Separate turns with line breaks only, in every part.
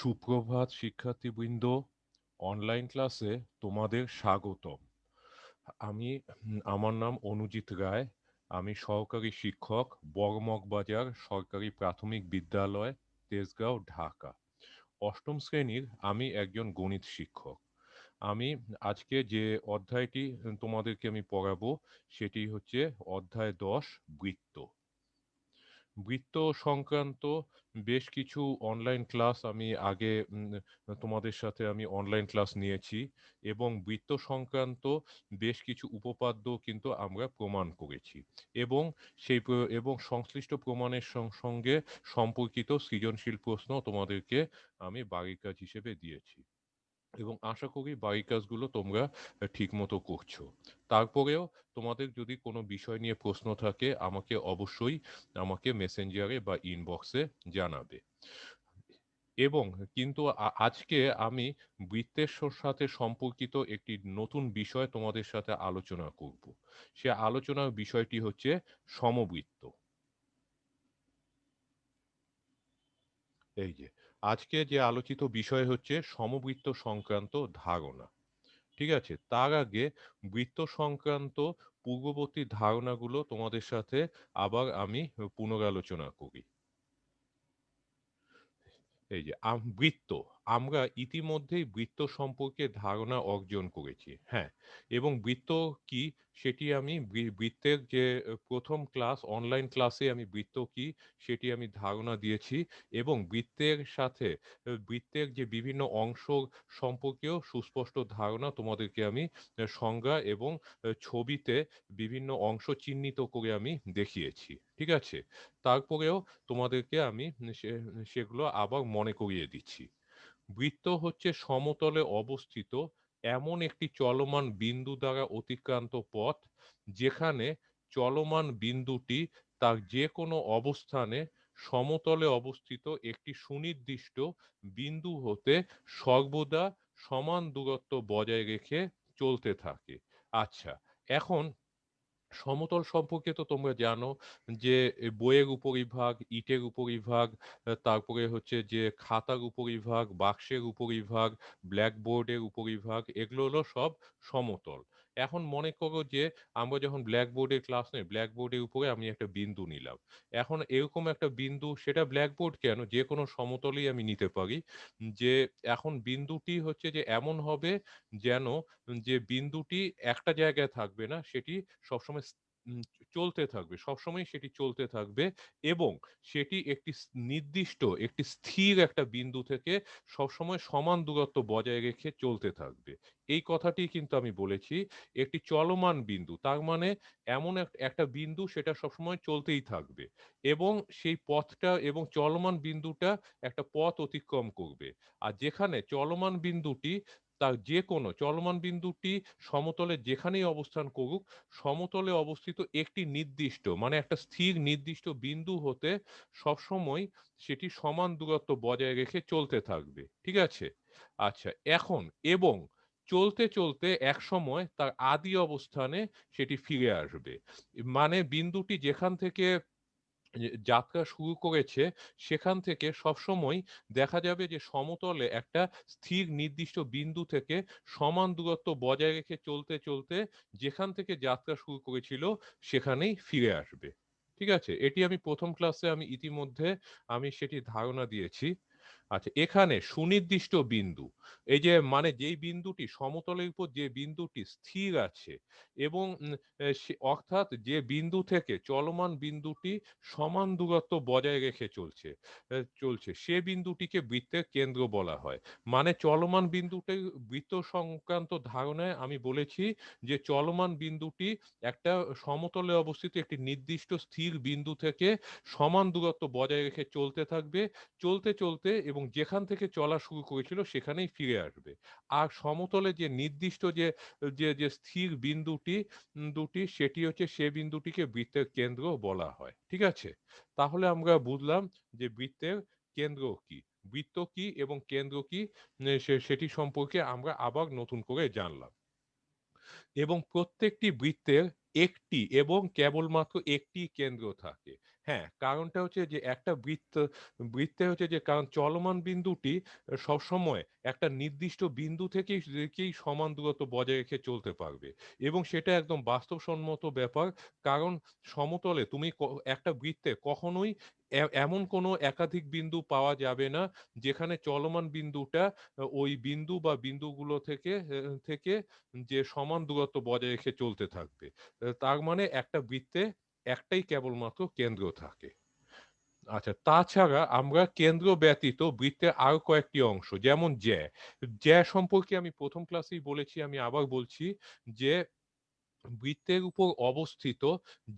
সুপ্রভাত শিক্ষার্থীবৃন্দ, অনলাইন ক্লাসে তোমাদের স্বাগতম। আমার নাম অনুজিৎ রায়। আমি সহকারী শিক্ষক, বড়মগবাজার সরকারি প্রাথমিক বিদ্যালয়, তেজগাঁও, ঢাকা। অষ্টম শ্রেণীর আমি একজন গণিত শিক্ষক। আমি আজকে যে অধ্যায়টি তোমাদেরকে আমি পড়াবো সেটি হচ্ছে অধ্যায় 10, বৃত্ত। বৃত্ত সংক্রান্ত বেশ কিছু অনলাইন ক্লাস আমি আগে তোমাদের সাথে আমি অনলাইন ক্লাস নিয়েছি এবং বৃত্ত সংক্রান্ত বেশ কিছু উপপাদ্য কিন্তু আমরা প্রমাণ করেছি এবং এবং সংশ্লিষ্ট প্রমাণের সঙ্গে সম্পর্কিত সৃজনশীল প্রশ্ন তোমাদেরকে আমি বাড়ির কাজ হিসেবে দিয়েছি এবং আশা করি বাড়ির কাজগুলো তোমরা ঠিকমতো করছো। তারপরেও তোমাদের যদি কোনো বিষয় নিয়ে প্রশ্ন থাকে অবশ্যই আমাকে মেসেঞ্জারে বা ইনবক্সে জানাবে। এবং কিন্তু আজকে আমি বৃত্তের সাথে সম্পর্কিত একটি নতুন বিষয় তোমাদের সাথে আলোচনা করব। সে আলোচনার বিষয়টি হচ্ছে সমবৃত্ত। এই যে আজকে যে আলোচিত বিষয় হচ্ছে সমবৃত্ত সংক্রান্ত ধারণা। ঠিক আছে, তার আগে বৃত্ত সংক্রান্ত পূর্ববর্তী ধারণাগুলো তোমাদের সাথে আবার আমি পুনরালোচনা করি। এই যে বৃত্ত, আমরা ইতিমধ্যেই বৃত্ত সম্পর্কে ধারণা অর্জন করেছি। হ্যাঁ, এবং বৃত্ত কি সেটি আমি বৃত্তের যে প্রথম ক্লাস, অনলাইন ক্লাসে আমি বৃত্ত কি সেটি আমি ধারণা দিয়েছি এবং বৃত্তের সাথে বৃত্তের যে বিভিন্ন অংশ সম্পর্কেও সুস্পষ্ট ধারণা তোমাদেরকে আমি সংজ্ঞা এবং ছবিতে বিভিন্ন অংশ চিহ্নিত করে আমি দেখিয়েছি। ঠিক আছে, তারপরেও তোমাদেরকে আমি সেগুলো আবার মনে করিয়ে দিচ্ছি। বৃত্ত হচ্ছে সমতলে অবস্থিত এমন একটি চলমান বিন্দু দ্বারা অতিক্রান্ত পথ যেখানে চলমান বিন্দুটি তার যে কোনো অবস্থানে সমতলে অবস্থিত একটি সুনির্দিষ্ট বিন্দু হতে সর্বদা সমান দূরত্ব বজায় রেখে চলতে থাকে। আচ্ছা, এখন সমতল সম্পর্কে তো তোমরা জানো যে বইয়ের উপরিভাগ, ইটের উপরিভাগ, তারপরে হচ্ছে যে খাতার উপরিভাগ, বাক্সের উপরিভাগ, ব্ল্যাকবোর্ডের উপরিভাগ, এগুলো হলো সব সমতল। এখন মনে করো যে আমরা যখন ব্ল্যাকবোর্ডের ক্লাস নেই, ব্ল্যাকবোর্ডের উপরে আমি একটা বিন্দু নিলাম। এখন এরকম একটা বিন্দু, সেটা ব্ল্যাকবোর্ড কেন, যে কোনো সমতলেই আমি নিতে পারি। যে এখন বিন্দুটি হচ্ছে যে এমন হবে যেন যে বিন্দুটি একটা জায়গায় থাকবে না, সেটি সবসময় উম চলতে থাকবে। সবসময় সেটি চলতে থাকবে এবং সেটি একটি নির্দিষ্ট একটি স্থির একটা বিন্দু থেকে সবসময় সমান দূরত্ব বজায় রেখে চলতে থাকবে। এই কথাটি কিন্তু আমি বলেছি। একটি চলমান বিন্দু, তার মানে এমন একটা বিন্দু, সেটা সবসময় চলতেই থাকবে এবং সেই পথটা এবং চলমান বিন্দুটা একটা পথ অতিক্রম করবে। আর যেখানে চলমান বিন্দুটি তার যে কোনো চলমান বিন্দুটি সমতলে যেখানেই অবস্থান করুক, সমতলে অবস্থিত একটি নির্দিষ্ট মানে একটা স্থির নির্দিষ্ট বিন্দু হতে সবসময় সেটি সমান দূরত্ব বজায় রেখে চলতে থাকবে। ঠিক আছে? আচ্ছা, এখন এবং চলতে চলতে একসময় তার আদি অবস্থানে সেটি ফিরে আসবে। মানে বিন্দুটি যেখান থেকে যাত্রা শুরু করেছে সেখান থেকে সবসময় দেখা যাবে যে সমতলে একটা স্থির নির্দিষ্ট বিন্দু থেকে সমান দূরত্ব বজায় রেখে চলতে চলতে যেখান থেকে যাত্রা শুরু করেছিল সেখানেই ফিরে আসবে। ঠিক আছে, এটি আমি প্রথম ক্লাসে আমি ইতিমধ্যে আমি সেটি ধারণা দিয়েছি। আচ্ছা, এখানে সুনির্দিষ্ট বিন্দু, এই যে মানে যেই বিন্দুটি সমতলের উপর যে বিন্দুটি স্থির আছে এবং অর্থাৎ যে বিন্দু থেকে চলমান বিন্দুটি সমান দূরত্ব বজায় রেখে চলছে সে বিন্দুটিকে বৃত্তের কেন্দ্র বলা হয়। মানে চলমান বিন্দুটি, বৃত্ত সংক্রান্ত ধারণায় আমি বলেছি যে চলমান বিন্দুটি একটা সমতলে অবস্থিত একটি নির্দিষ্ট স্থির বিন্দু থেকে সমান দূরত্ব বজায় রেখে চলতে থাকবে, চলতে চলতে এবং যেখান থেকে চলা শুরু করেছিল সেখানেই ফিরে আসবে। আর সমতলে যে নির্দিষ্ট যে যে যে স্থির বিন্দুটি সেটি হচ্ছে সে বিন্দুটিকে বৃত্তের কেন্দ্র বলা হয়। ঠিক আছে, তাহলে আমরা বুঝলাম যে বৃত্তের কেন্দ্র কি, বৃত্ত কি এবং কেন্দ্র কি, সেটি সম্পর্কে আমরা আবার নতুন করে জানলাম। এবং প্রত্যেকটি বৃত্তের একটি এবং কেবলমাত্র একটি কেন্দ্র থাকে। হ্যাঁ, কারণটা হচ্ছে যে একটা বৃত্তে হচ্ছে যে কারণ চলমান বিন্দুটি সবসময় একটা নির্দিষ্ট বিন্দু থেকেই সমান দূরত্ব বজায় রেখে চলতে পারবে এবং সেটা একদম বাস্তবসম্মত ব্যাপার। কারণ সমতলে তুমি একটা বৃত্তে কখনোই এমন কোনো একাধিক বিন্দু পাওয়া যাবে না, যেখানে চলমান বিন্দুটা ওই বিন্দু বা বিন্দুগুলো থেকে যে সমান দূরত্ব বজায় রেখে চলতে থাকবে। তার মানে একটা বৃত্তে একটাই কেবলমাত্র কেন্দ্র থাকে। আচ্ছা, তাছাড়া আমরা কেন্দ্র ব্যতীত বৃত্তের আরো কয়েকটি অংশ যেমন জ্যা। জ্যা সম্পর্কে আমি ১ম ক্লাসেই বলেছি, আমি আবার বলছি যে বৃত্তের উপর অবস্থিত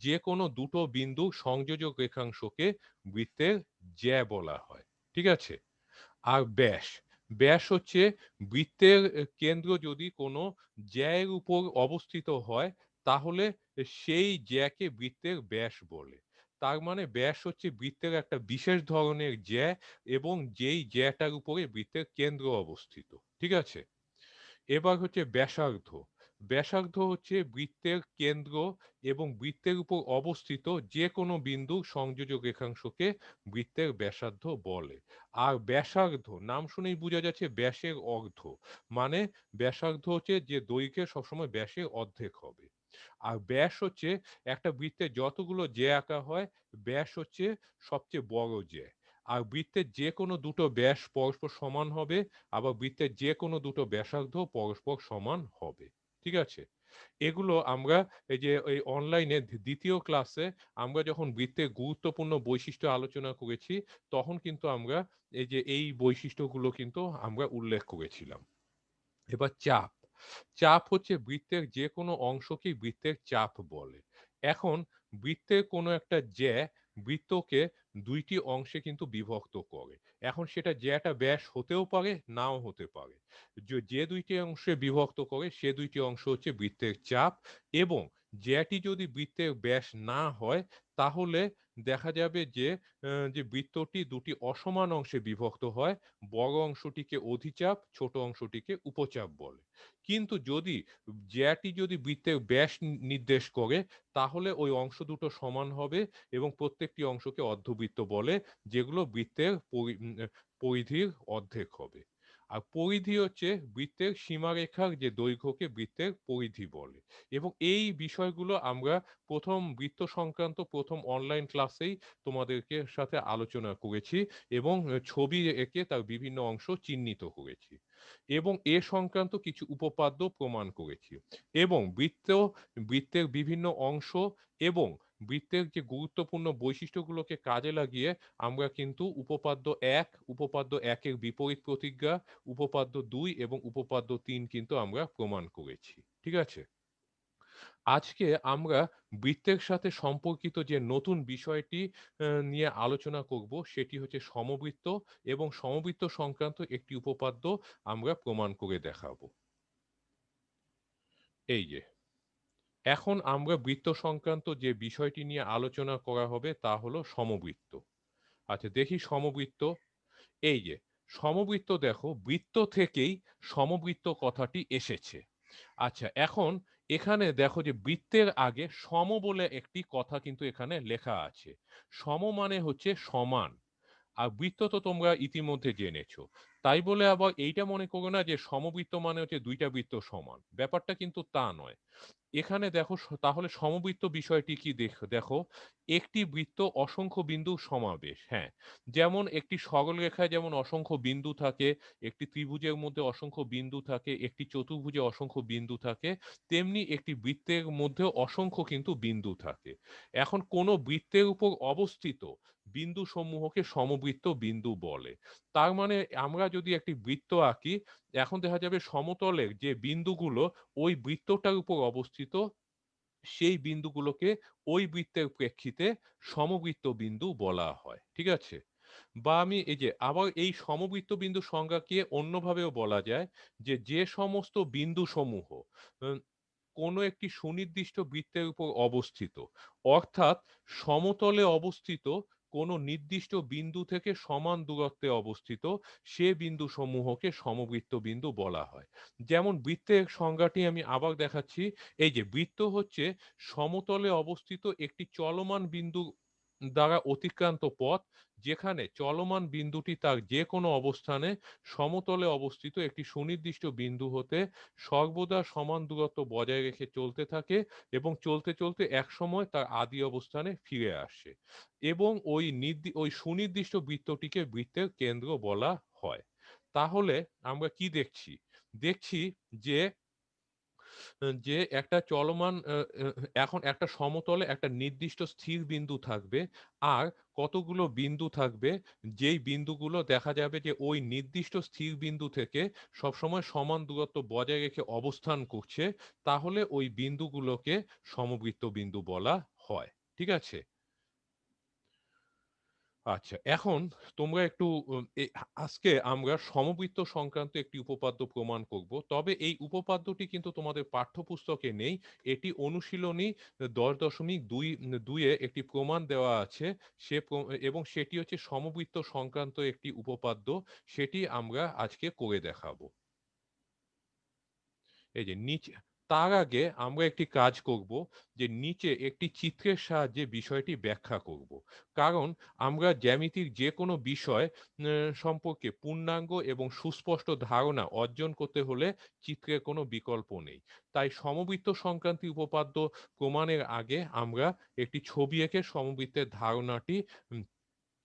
যেকোনো দুটো বিন্দু সংযোজক রেখাংশকে বৃত্তের জ্যা বলা হয়। ঠিক আছে? আর ব্যাস। ব্যাস হচ্ছে বৃত্তের কেন্দ্র যদি কোনো জ্যায়ের উপর অবস্থিত হয়, তাহলে সেই জ্যাকে বৃত্তের ব্যাস বলে। তার মানে ব্যাস হচ্ছে বৃত্তের একটা বিশেষ ধরনের জ্যা এবং যেই জ্যাটার উপরে বৃত্তের কেন্দ্র অবস্থিত। ঠিক আছে? এবার হচ্ছে ব্যাসার্ধ। ব্যাসার্ধ হচ্ছে বৃত্তের কেন্দ্র এবং বৃত্তের উপর অবস্থিত যেকোনো বিন্দু সংযোজক রেখাংশকে বৃত্তের ব্যাসার্ধ বলে। আর ব্যাসার্ধ নাম শুনেই বোঝা যাচ্ছে ব্যাসের অর্ধ। মানে ব্যাসার্ধ হচ্ছে যে দৈর্ঘ্যের সবসময় ব্যাসের অর্ধেক হবে। আর ব্যাস হচ্ছে একটা বৃত্তে যতগুলো জ্যা আঁকা হয়, ব্যাস হচ্ছে সবচেয়ে বড় জ্যা। আর বৃত্তের যেকোনো দুটো ব্যাস পরস্পর সমান হবে, আবার বৃত্তের যেকোনো দুটো ব্যাসার্ধ পরস্পর সমান হবে। ঠিক আছে? এগুলো আমরা এই যে এই অনলাইনে ২য় ক্লাসে আমরা যখন বৃত্তের গুরুত্বপূর্ণ বৈশিষ্ট্য আলোচনা করেছি, তখন কিন্তু আমরা এই যে এই বৈশিষ্ট্যগুলো কিন্তু আমরা উল্লেখ করেছিলাম। এবার চাপ। চাপ হচ্ছে বৃত্তের যেকোনো অংশকেই বৃত্তের চাপ বলে। এখন বৃত্তের কোনো একটা জ্যা বৃত্তকে ২ টি অংশে কিন্তু বিভক্ত করে। এখন সেটা জ্যাটা ব্যাস হতেও পারে, নাও হতে পারে। যে ২ টি অংশে বিভক্ত করে সে ২ টি অংশ হচ্ছে বৃত্তের চাপ এবং জ্যাটি যদি বৃত্তের ব্যাস না হয়, তাহলে দেখা যাবে যে বৃত্তটি ২ টি অসমান অংশে বিভক্ত হয়। বড় অংশটিকে অধিচাপ, ছোট অংশটিকে উপচাপ বলে। কিন্তু জ্যাটি যদি বৃত্তের ব্যাস নির্দেশ করে, তাহলে ওই অংশ দুটো সমান হবে এবং প্রত্যেকটি অংশকে অর্ধবৃত্ত বলে, যেগুলো বৃত্তের পরিধির অর্ধেক হবে। আর পরিধি হচ্ছে বৃত্তের সীমারেখার যে দৈর্ঘ্যকে বৃত্তের পরিধি বলে। এবং এই বিষয়গুলো আমরা বৃত্ত সংক্রান্ত ১ম অনলাইন ক্লাসেই তোমাদেরকে সাথে আলোচনা করেছি এবং ছবি এঁকে তার বিভিন্ন অংশ চিহ্নিত করেছি। এবং এ সংক্রান্ত কিছু উপপাদ্য প্রমাণ করেছি। এবং বৃত্তের বিভিন্ন অংশ এবং বৃত্তের যে গুরুত্বপূর্ণ বৈশিষ্ট্যগুলোকে কাজে লাগিয়ে আমরা কিন্তু উপপাদ্য ১, উপপাদ্য ১ এর বিপরীত প্রতিজ্ঞা, উপপাদ্য ২ এবং উপপাদ্য ৩ কিন্তু আমরা প্রমাণ করেছি। ঠিক আছে? আজকে আমরা বৃত্তের সাথে সম্পর্কিত যে নতুন বিষয়টি নিয়ে আলোচনা করব, সেটি হচ্ছে সমবৃত্ত এবং সমবৃত্ত সংক্রান্ত একটি উপপাদ্য আমরা প্রমাণ করে দেখাবো। এই যে, এখন আমরা বৃত্ত সংক্রান্ত যে বিষয়টি নিয়ে আলোচনা করা হবে তা হলো সমবৃত্ত। আচ্ছা, দেখি সমবৃত্ত। এই যে, সমবৃত্ত দেখো বৃত্ত থেকেই সমবৃত্ত কথাটি এসেছে। আচ্ছা, এখন এখানে দেখো যে বৃত্তের আগে সম বলে একটি কথা কিন্তু এখানে লেখা আছে। সম মানে হচ্ছে সমান। আর বৃত্ত তো তোমরা ইতিমধ্যে জেনেছো। তাই বলে আবার এইটা মনে করো না যে সমবৃত্ত মানে হচ্ছে ২ টা বৃত্ত সমান। ব্যাপারটা কিন্তু তা নয়। এখানে দেখো তাহলে সমবৃত্ত বিষয়টি কি দেখো, একটি বৃত্ত অসংখ্য বিন্দুর সমাবেশ। হ্যাঁ, যেমন একটি সরলরেখায় যেমন অসংখ্য বিন্দু থাকে, একটি ত্রিভুজের মধ্যে অসংখ্য বিন্দু থাকে, একটি চতুর্ভুজে অসংখ্য বিন্দু থাকে, তেমনি একটি বৃত্তের মধ্যেও অসংখ্য কিন্তু বিন্দু থাকে। এখন কোন বৃত্তের উপর অবস্থিত বিন্দুসমূহকে সমবৃত্ত বিন্দু বলে। তার মানে আমরা যদি একটি বৃত্ত আঁকি, এখন দেখা যাবে সমতলের যে বিন্দুগুলো ওই বৃত্তটার উপর অবস্থিত, সেই বিন্দুগুলোকে ওই বৃত্তের প্রেক্ষিতে সমবৃত্ত বিন্দু বলা হয়। ঠিক আছে? বা আমি এই যে আবার এই সমবৃত্ত বিন্দুর সংজ্ঞাকে অন্যভাবেও বলা যায় যে সমস্ত বিন্দুসমূহ উম কোনো একটি সুনির্দিষ্ট বৃত্তের উপর অবস্থিত, অর্থাৎ সমতলে অবস্থিত কোনো নির্দিষ্ট বিন্দু থেকে সমান দূরত্বে অবস্থিত, সে বিন্দুসমূহকে সমবৃত্ত বিন্দু বলা হয়। যেমন বৃত্তের সংজ্ঞাটি আমি আবার দেখাচ্ছি। এই যে বৃত্ত হচ্ছে সমতলে অবস্থিত একটি চলমান বিন্দু দ্বারা অতিক্রান্ত পথ যেখানে চলমান বিন্দুটি তার যে কোনো অবস্থানে সমতলে অবস্থিত একটি সুনির্দিষ্ট বিন্দু হতে সর্বদা সমান দূরত্ব বজায় রেখে চলতে থাকে এবং চলতে চলতে একসময় তার আদি অবস্থানে ফিরে আসে এবং ওই সুনির্দিষ্ট বৃত্তটিকে বৃত্তের কেন্দ্র বলা হয়। তাহলে আমরা কি দেখছি? দেখছি যে একটা চলমান এখন একটা সমতলে একটা নির্দিষ্ট স্থির বিন্দু থাকবে। আর কতগুলো বিন্দু থাকবে, যেই বিন্দুগুলো দেখা যাবে যে ওই নির্দিষ্ট স্থির বিন্দু থেকে সবসময় সমান দূরত্ব বজায় রেখে অবস্থান করছে, তাহলে ওই বিন্দুগুলোকে সমবৃত্ত বিন্দু বলা হয়। ঠিক আছে? আচ্ছা, এখন তোমরা একটু আজকে আমরা সমবৃত্ত সংক্রান্ত একটি উপপাদ্য প্রমাণ করব। তবে এই উপপাদ্যটি কিন্তু তোমাদের পাঠ্যপুস্তকে নেই। এটি অনুশীলনী ১০.২ এ একটি প্রমাণ দেওয়া আছে। এবং সেটি হচ্ছে সমবৃত্ত সংক্রান্ত একটি উপপাদ্য। সেটি আমরা আজকে করে দেখাবো। এই যে নিচে তার আগে আমরা একটি কাজ করব, যে নিচে একটি চিত্রের সাহায্যে বিষয়টি ব্যাখ্যা করব। কারণ আমরা জ্যামিতির যে কোনো বিষয় সম্পর্কে পূর্ণাঙ্গ এবং সুস্পষ্ট ধারণা অর্জন করতে হলে চিত্রের কোনো বিকল্প নেই। তাই সমবৃত্ত সংক্রান্তি উপপাদ্য প্রমাণের আগে আমরা একটি ছবি এঁকে সমবৃত্তের ধারণাটি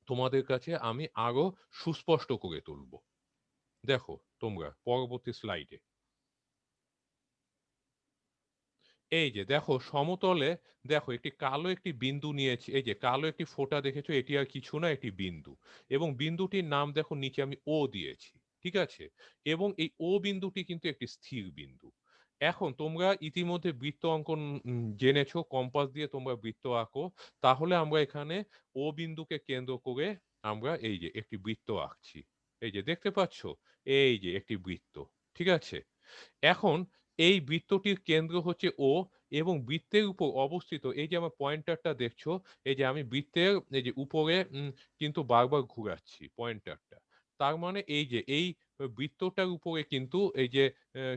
তোমাদের কাছে আমি আরো সুস্পষ্ট করে তুলব। দেখো তোমরা পরবর্তী স্লাইডে। এই যে দেখো সমতলে, দেখো একটি বিন্দু নিয়েছি, এই যে কালো একটি ফোঁটা দেখেছো, এটি আর কিছু না, একটি বিন্দু। এবং বিন্দুটির নাম দেখো নিচে আমি ও দিয়েছি। ঠিক আছে? এবং এই ও বিন্দুটি কিন্তু একটি স্থির বিন্দু। এখন তোমরা ইতিমধ্যে বৃত্ত অঙ্কন জেনেছো, কম্পাস দিয়ে তোমরা বৃত্ত আঁকো। তাহলে আমরা এখানে ও বিন্দুকে কেন্দ্র করে আমরা এই যে একটি বৃত্ত আঁকছি। এই যে দেখতে পাচ্ছ, এই যে একটি বৃত্ত। ঠিক আছে? এখন এই বৃত্তটির কেন্দ্র হচ্ছে ও, এবং বৃত্তের উপর অবস্থিত এই যে আমার পয়েন্টারটা দেখছো, এই যে আমি বৃত্তের এই যে উপরে কিন্তু বারবার ঘুরাচ্ছি পয়েন্টারটা। তার মানে এই যে এই বৃত্তটার উপরে কিন্তু এই যে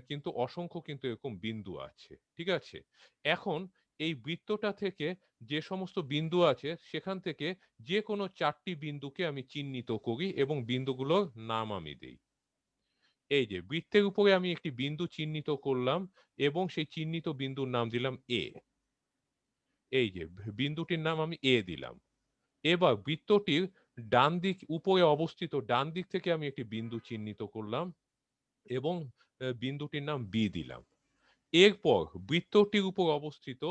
কিন্তু অসংখ্য কিন্তু এরকম বিন্দু আছে। ঠিক আছে? এখন এই বৃত্তটা থেকে যে সমস্ত বিন্দু আছে সেখান থেকে যে কোনো ৪ টি বিন্দুকে আমি চিহ্নিত করি এবং বিন্দুগুলোর নাম আমি দেই। এই যে বৃত্তের উপরে আমি একটি বিন্দু চিহ্নিত করলাম এবং সেই চিহ্নিত বিন্দুর নাম দিলাম এ। এই যে বিন্দুটির নাম আমি এ দিলাম। এবার বৃত্তটির ডান দিক উপরে অবস্থিত ডান দিক থেকে আমি একটি বিন্দু চিহ্নিত করলাম এবং বিন্দুটির নাম বি দিলাম। এরপর বৃত্তটির উপর অবস্থিত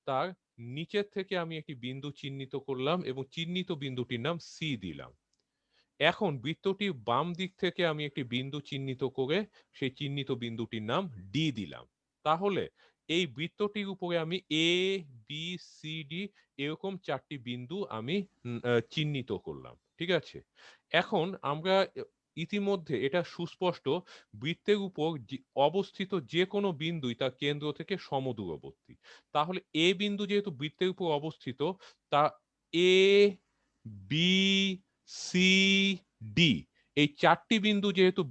তার নিচের থেকে আমি একটি বিন্দু চিহ্নিত করলাম এবং চিহ্নিত বিন্দুটির নাম সি দিলাম। এখন বৃত্তটির বাম দিক থেকে আমি একটি বিন্দু চিহ্নিত করে সেই চিহ্নিত বিন্দুটির নাম ডি দিলাম। তাহলে এই বৃত্তটির উপরে আমি এ, বি, সি, ডি এরকম ৪ টি বিন্দু আমি চিহ্নিত করলাম। ঠিক আছে? এখন আমরা ইতিমধ্যে এটা সুস্পষ্ট, বৃত্তের উপর অবস্থিত যে কোনো বিন্দুই তার কেন্দ্র থেকে সমদূরবর্তী। তাহলে এ বিন্দু যেহেতু বৃত্তের উপর অবস্থিত, তা এ, বি, সি, ডি এই ৪ টি বিন্দু যেহেতু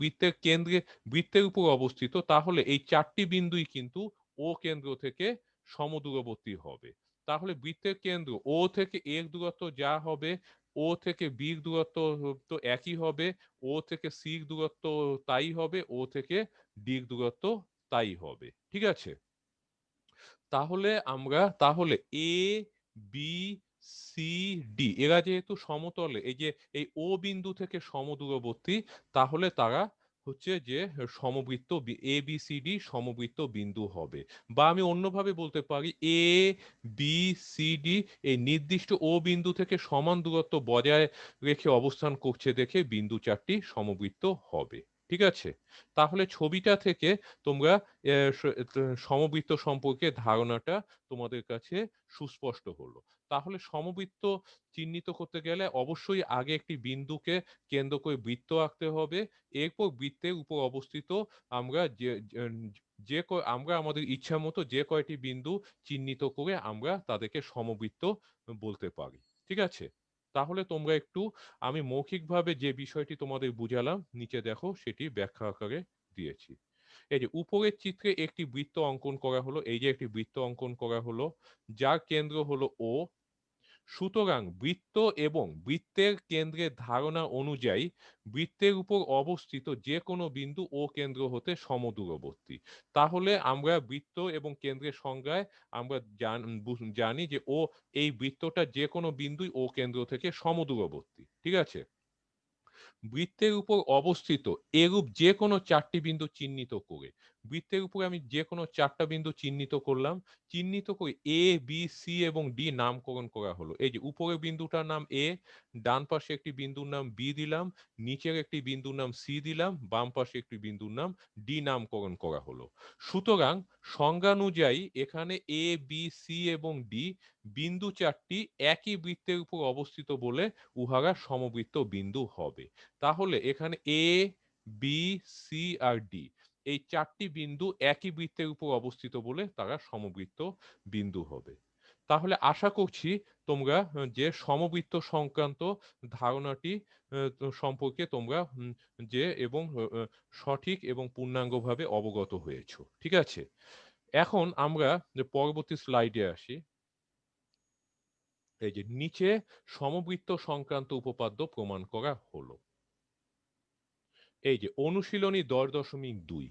বৃত্তের উপর অবস্থিত, তাহলে এই ৪ টি বিন্দুই কিন্তু ও কেন্দ্র থেকে সমদূরবর্তী হবে। তাহলে বৃত্তের কেন্দ্র ও থেকে এর দূরত্ব যা হবে, ও থেকে বির দূরত্ব তো একই হবে, ও থেকে সির দূরত্ব তাই হবে, ও থেকে ডির দূরত্ব তাই হবে। ঠিক আছে? তাহলে এ, বি, সি, ডি এরা যেহেতু সমতলে, এই যে এই ও বিন্দু থেকে সমদূরবর্তী, তাহলে তারা হচ্ছে যে সমবৃত্ত এ বি সি ডি সমবৃত্ত বিন্দু হবে। বা আমি অন্যভাবে বলতে পারি এ, বি, সি, ডি এই নির্দিষ্ট ও বিন্দু থেকে সমান দূরত্ব বজায় রেখে অবস্থান করছে দেখে বিন্দু ৪টি সমবৃত্ত হবে। ঠিক আছে? তাহলে ছবিটা থেকে তোমরা সমবৃত্ত সম্পর্কে ধারণাটা তোমাদের কাছে সুস্পষ্ট হলো। তাহলে সমবৃত্ত চিহ্নিত করতে গেলে অবশ্যই আগে একটি বিন্দুকে কেন্দ্র করে বৃত্ত আঁকতে হবে। এরপর বৃত্তের উপর অবস্থিত আমরা আমরা আমাদের ইচ্ছা মতো যে কয়টি বিন্দু চিহ্নিত করে আমরা তাদেরকে সমবৃত্ত বলতে পারি। ঠিক আছে? তাহলে তোমরা একটু, আমি মৌখিকভাবে যে বিষয়টি তোমাদের বুঝালাম নিচে দেখো সেটি ব্যাখ্যা আকারে দিয়েছি। এই যে উপরের চিত্রে একটি বৃত্ত অঙ্কন করা হলো, এই যে একটি বৃত্ত অঙ্কন করা হলো যার কেন্দ্র হলো ও, সুতরাং বৃত্ত এবং বৃত্তের কেন্দ্রের ধারণা অনুযায়ী বৃত্তের উপর অবস্থিত যে কোনো বিন্দু ও কেন্দ্র হতে সমদূরবর্তী। তাহলে আমরা বৃত্ত এবং কেন্দ্রের সংজ্ঞায় আমরা জানি যে এই বৃত্তটা যে কোনো বিন্দুই ও কেন্দ্র থেকে সমদূরবর্তী। ঠিক আছে? বৃত্তের উপর অবস্থিত এরূপ যে কোনো ৪ টি বিন্দু চিহ্নিত করে, বৃত্তের উপরে আমি যে কোনো ৪ টা বিন্দু চিহ্নিত করলাম। চিহ্নিত করে এ, বি, সি এবং ডি নামকরণ করা হলো। এই যে উপরের বিন্দুটার নাম এ, ডান পাশে একটি বিন্দুর নাম বি দিলাম, নিচের একটি বিন্দুর নাম সি দিলাম, বাম পাশে একটি বিন্দুর নাম ডি নামকরণ করা হলো। সুতরাং সংজ্ঞানুযায়ী এখানে এ, বি, সি এবং ডি বিন্দু ৪ টি একই বৃত্তের উপর অবস্থিত বলে উহারা সমবৃত্ত বিন্দু হবে। তাহলে এখানে এ, বি, সি আর ডি এই ৪ টি বিন্দু একই বৃত্তের উপর অবস্থিত বলে তারা সমবৃত্ত বিন্দু হবে। তাহলে আশা করছি তোমরা যে সমবৃত্ত সংক্রান্ত ধারণাটি সম্পর্কে তোমরা যে এবং সঠিক এবং পূর্ণাঙ্গভাবে অবগত হয়েছ। ঠিক আছে? এখন আমরা যে পরবর্তী স্লাইডে আসি। এই যে নিচে সমবৃত্ত সংক্রান্ত উপপাদ্য প্রমাণ করা হলো। এই যে অনুশীলনী ১০.২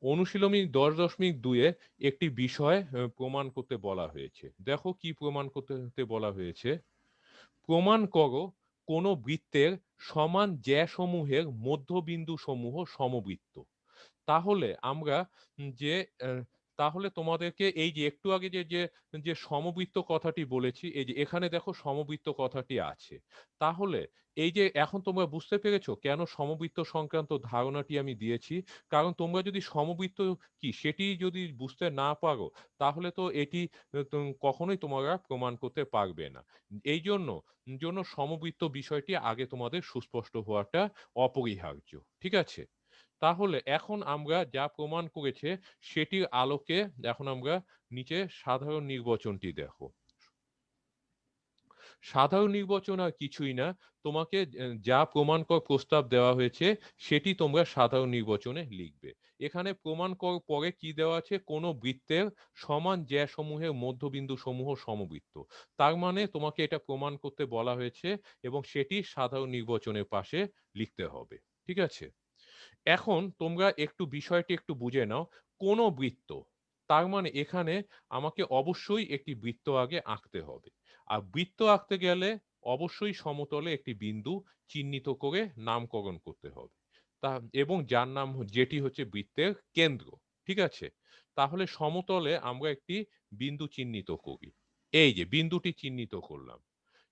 অনুশীলনী ১০.২ এ একটি বিষয় প্রমাণ করতে বলা হয়েছে। দেখো কি প্রমাণ করতে বলা হয়েছে। প্রমাণ করো কোন বৃত্তের সমান জ্যাসমূহের মধ্যবিন্দু সমূহ সমবৃত্ত। তাহলে আমরা যে তাহলে তোমাদেরকে এই যে একটু আগে যে সমবৃত্ত কথাটি বলেছি, এই যে এখানে দেখো সমবৃত্ত কথাটি আছে। তাহলে এই যে এখন তোমরা বুঝতে পেরেছো কেন সমবৃত্ত সংক্রান্ত ধারণাটি আমি দিয়েছি? কারণ তোমরা যদি সমবৃত্ত কি সেটি যদি বুঝতে না পারো, তাহলে তো এটি কখনোই তোমরা প্রমাণ করতে পারবে না। এইজন্য সমবৃত্ত বিষয়টি আগে তোমাদের সুস্পষ্ট হওয়াটা অপরিহার্য। ঠিক আছে? তাহলে এখন আমরা যা প্রমাণ করেছে সেটির আলোকে এখন আমরা নিচে সাধারণ নির্বাচনটি দেখো। সাধারণ নির্বাচন আর কিছুই না, তোমাকে যা প্রমাণকর প্রস্তাব দেওয়া হয়েছে সেটি তোমরা সাধারণ নির্বাচনে লিখবে। এখানে প্রমাণকর পরে কি দেওয়া আছে? কোনো বৃত্তের সমান জ্যাসমূহের মধ্যবিন্দু সমূহ সমবৃত্ত। তার মানে তোমাকে এটা প্রমাণ করতে বলা হয়েছে এবং সেটি সাধারণ নির্বাচনের পাশে লিখতে হবে। ঠিক আছে? এখন তোমরা একটু বিষয়টি একটু বুঝে নাও। কোন বৃত্ত, তার মানে এখানে আমাকে অবশ্যই একটি বৃত্ত আগে আঁকতে হবে। আর বৃত্ত আঁকতে গেলে অবশ্যই সমতলে একটি বিন্দু চিহ্নিত করে নামকরণ করতে হবে। তা এবং যার নাম যেটি হচ্ছে বৃত্তের কেন্দ্র। ঠিক আছে? তাহলে সমতলে আমরা একটি বিন্দু চিহ্নিত করি। এই যে বিন্দুটি চিহ্নিত করলাম।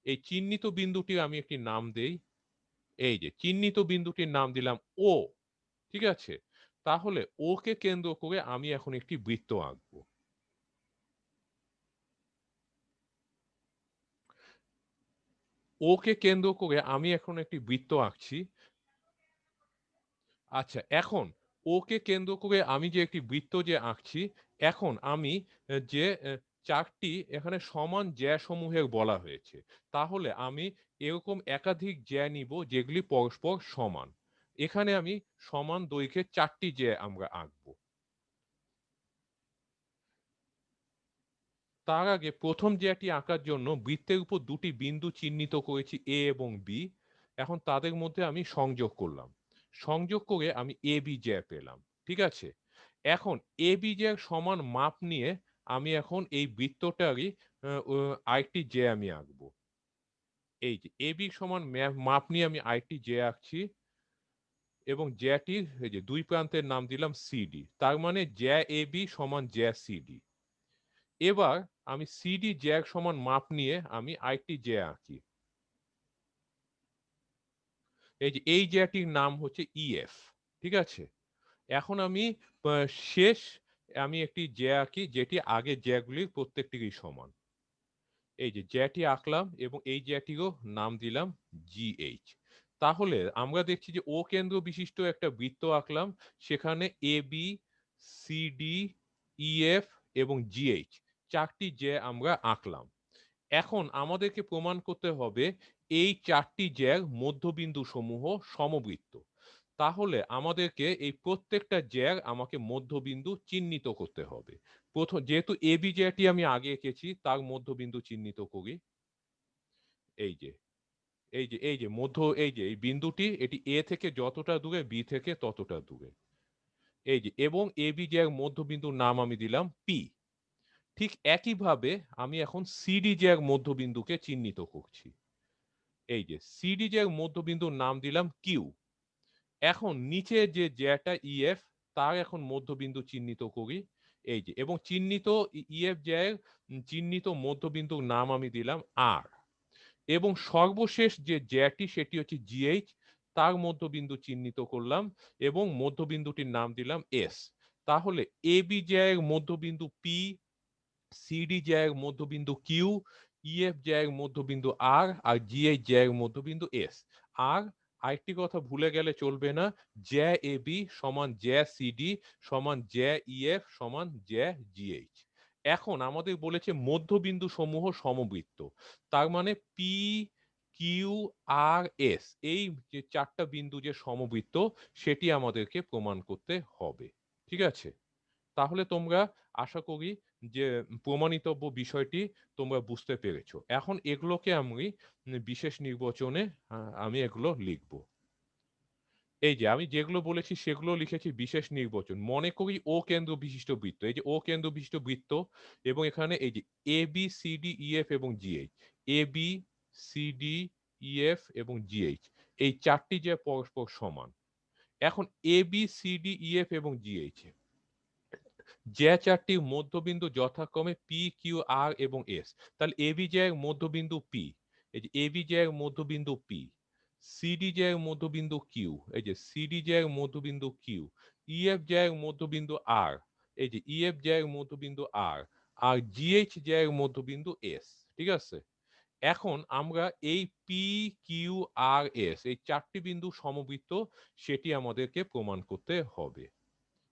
এই চিহ্নিত বিন্দুটির আমি একটি নাম দেই। এই যে চিহ্নিত বিন্দুটির নাম দিলাম ও। ঠিক আছে? তাহলে ওকে কেন্দ্র করে আমি এখন একটি বৃত্ত আঁকবো। ওকে কেন্দ্র করে আমি এখন একটি বৃত্ত আঁকছি। আচ্ছা, এখন ওকে কেন্দ্র করে আমি যে একটি বৃত্ত যে আঁকছি, এখন আমি যে ৪ টি এখানে সমান জ্যাসমূহের বলা হয়েছে। তাহলে আমি এরকম একাধিক জ্যা নিব যেগুলি পরস্পর সমান। এখানে আমি সমান দৈর্ঘ্যের ৪ টি জ্যা আমরা আঁকবো। তার আগে প্রথম জ্যাটি আঁকার জন্য বৃত্তের উপর দুটি বিন্দু চিহ্নিত করেছি এ এবং বি। এখন তাদের মধ্যে আমি সংযোগ করলাম। সংযোগ করে আমি এ বি জ্যা পেলাম। ঠিক আছে? এখন এ বি জ্যার সমান মাপ নিয়ে আমি এখন এই বৃত্তটারই আরেকটি জ্যা আমি আঁকবো। এই যে এ বি সমান মাপ নিয়ে আমি আরেকটি জ্যা আঁকছি এবং জ্যাটির এই যে ২ প্রান্তের নাম দিলাম সিডি। তার মানে জ্যা এ বি সমান জ্যা সিডি। এবার আমি সিডি জ্যাক সমান মাপ নিয়ে আমি আরেকটি জ্যা আঁকি। এই যে এই জ্যাটির নাম হচ্ছে ইএফ। ঠিক আছে? এখন আমি আ শেষ আমি একটি জ্যা আঁকি যেটি আগের জ্যাগুলির প্রত্যেকটিরই সমান। এই যে জ্যাটি আঁকলাম এবং এই জ্যাটিরও নাম দিলাম জিএইচ। তাহলে আমরা দেখছি যে ও কেন্দ্র বিশিষ্ট একটা বৃত্ত আঁকলাম। সেখানে এবি, সিডি, ইএফ এবং জিএইচ ৪ টি জ্যা আমরা আঁকলাম। এখন আমাদেরকে প্রমাণ করতে হবে এই ৪ টি জ্যার মধ্যবিন্দু সমূহ সমবৃত্ত। তাহলে আমাদেরকে এই প্রত্যেকটা জ্যার আমাকে মধ্যবিন্দু চিহ্নিত করতে হবে। যেহেতু এবি জ্যাটি আমি আগে এঁকেছি তার মধ্যবিন্দু চিহ্নিত করি। এই যে এই যে মধ্য, এই যে এই বিন্দুটি, এটি এ থেকে যতটা দূরে, বি থেকে ততটা দূরে। এই যে, এবং এ বি যে মধ্যবিন্দুর নাম আমি দিলাম পি। ঠিক একইভাবে আমি এখন সিডি যে মধ্যবিন্দুকে চিহ্নিত করছি। এই যে সিডি যে মধ্যবিন্দুর নাম দিলাম কিউ। এখন নিচে যে জ্যাটা ইএফ, তার এখন মধ্যবিন্দু চিহ্নিত করি। এই যে, এবং চিহ্নিত ইএফ জ্যা চিহ্নিত মধ্যবিন্দুর নাম আমি দিলাম আর। এবং সর্বশেষ যে জ্যাটি, সেটি হচ্ছে জিএইচ, তার মধ্যবিন্দু চিহ্নিত করলাম এবং মধ্যবিন্দুটির নাম দিলাম এস। তাহলে এবি জ্যায়ের মধ্যবিন্দু পি, সিডি জ্যায়ের মধ্যবিন্দু কিউ, ইএফ জ্যায়ের মধ্যবিন্দু আর, আর জিএইচ জ্যায়ের মধ্যবিন্দু এস। আর আরেকটি কথা ভুলে গেলে চলবে না, জ্যা এবি সমান জ্যা সিডি সমান জ্যা ইএফ সমান জ্যা জিএইচ। এখন আমাদের বলেছে মধ্যবিন্দু সমূহ সমবৃত্ত, তার মানে পি, কিউ, আর, এস, এই যে চারটা বিন্দু যে সমবৃত্ত, সেটি আমাদেরকে প্রমাণ করতে হবে। ঠিক আছে? তাহলে তোমরা, আশা করি যে প্রমাণিতব্য বিষয়টি তোমরা বুঝতে পেরেছো। এখন এগুলোকে আমি বিশেষ নির্বাচনে আমি এগুলো লিখব। এই যে আমি যেগুলো বলেছি সেগুলো লিখেছি বিশেষ নির্বাচন। মনে করি ও কেন্দ্র বিশিষ্ট বৃত্ত, এই যে ও কেন্দ্র বিশিষ্ট বৃত্ত, এবং এখানে এই যে A B C D E F এবং GH, A B C D E F এবং জিএইচ, এই চারটি যে পরস্পর সমান। এখন A B C D E F এবং জিএইচ যে চারটি মধ্যবিন্দু যথাক্রমে পি, কিউ, আর এবং এস। তাহলে এবি যে মধ্যবিন্দু পি, এই যে এবি যে মধ্যবিন্দু পি, সিডি যে মধ্যবিন্দু কিউ, এই যে সিডি যে মধ্যবিন্দু কিউ, ইএফ যে মধ্যবিন্দু আর, এই যে ইএফ যে মধ্যবিন্দু আর, আর জিএইচ যে মধ্যবিন্দু এস। ঠিক আছে? এখন আমরা এই পি, কিউ, আর, এস, এই চারটি বিন্দু সমবৃত্ত, সেটি আমাদেরকে প্রমাণ করতে হবে।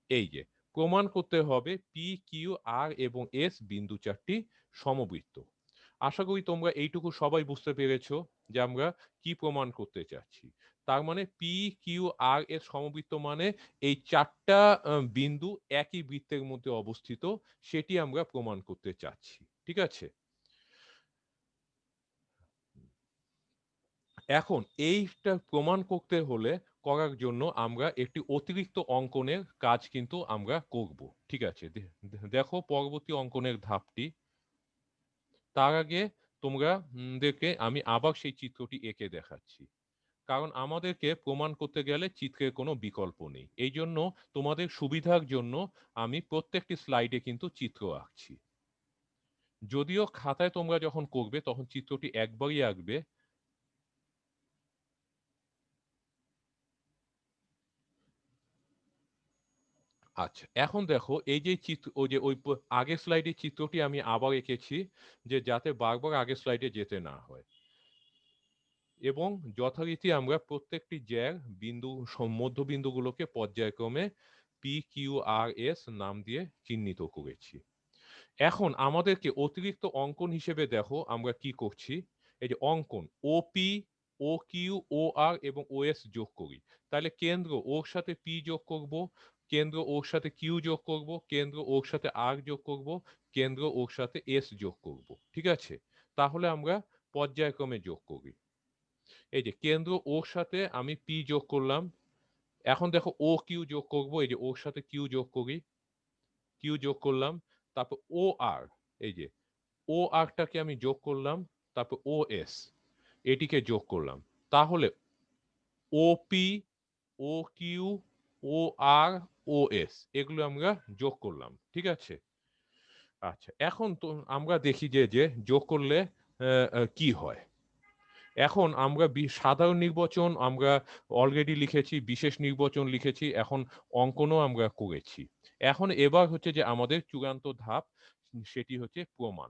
এই যে প্রমাণ করতে হবে পি, কিউ, আর এবং এস বিন্দু চারটি সমবৃত্ত। আশা করি তোমরা এইটুকু সবাই বুঝতে পেরেছো যে আমরা কি প্রমাণ করতে চাচ্ছি। তার মানে পি, কিউ, আর এর সমবৃত্ত মানে এই চারটা বিন্দু একই বৃত্তের মধ্যে অবস্থিত, সেটি আমরা প্রমাণ করতে চাচ্ছি। ঠিক আছে? এখন এইটা প্রমাণ করতে হলে, করার জন্য আমরা একটি অতিরিক্ত অঙ্কনের কাজ কিন্তু আমরা করব। ঠিক আছে? দেখো পরবর্তী অঙ্কনের ধাপটি। তার আগে তোমরা দেখে আমি আবার সেই চিত্রটি এঁকে দেখাচ্ছি। কারণ আমাদেরকে প্রমাণ করতে গেলে চিত্রের কোনো বিকল্প নেই। এই জন্য তোমাদের সুবিধার জন্য আমি প্রত্যেকটি স্লাইডে কিন্তু চিত্র আঁকছি। যদিও খাতায় তোমরা যখন করবে তখন চিত্রটি একবারই আঁকবে। আচ্ছা, এখন দেখো এই যে চিত্র, ওই যে আগের স্লাইডের চিত্রটি আমি আবার এঁকেছি, যে যাতে বারবার আগের স্লাইডে যেতে না হয়। এবং যথারীতি আমরা প্রত্যেকটি জ্যার বিন্দু মধ্যবিন্দুগুলোকে পর্যায়ক্রমে পি, কিউ, আর, এস নাম দিয়ে চিহ্নিত করেছি। এখন আমাদেরকে অতিরিক্ত অঙ্কন হিসেবে দেখো আমরা কি করছি। এই যে অঙ্কন ওপি, ও কিউ, ও আর এবং ও এস যোগ করি। তাহলে কেন্দ্র ওর সাথে পি যোগ করব, কেন্দ্র ওর সাথে কিউ যোগ করব, কেন্দ্র ওর সাথে আর যোগ করব, কেন্দ্র ওর সাথে এস যোগ করব। ঠিক আছে? তাহলে আমরা পর্যায়ক্রমে যোগ করি। এই যে কেন্দ্র ওর সাথে আমি পি যোগ করলাম। এখন দেখো ও কিউ যোগ করব, এই যে ওর সাথে কিউ যোগ করি, কিউ যোগ করলাম। তারপর ও আর, এই যে ও আরটাকে আমি যোগ করলাম। তারপর ও এস, এটিকে যোগ করলাম। তাহলে ওপি, ও কিউ, ও আর, ও এস, এগুলো আমরা যোগ করলাম। ঠিক আছে? আচ্ছা, এখন তো আমরা দেখি যে যে যোগ করলে কি হয়। এখন আমরা সাধারণ নির্বাচন আমরা অলরেডি লিখেছি, বিশেষ নির্বাচন লিখেছি, এখন অঙ্কনও আমরা করেছি। এখন এবার হচ্ছে যে আমাদের চূড়ান্ত ধাপ, সেটি হচ্ছে প্রমাণ।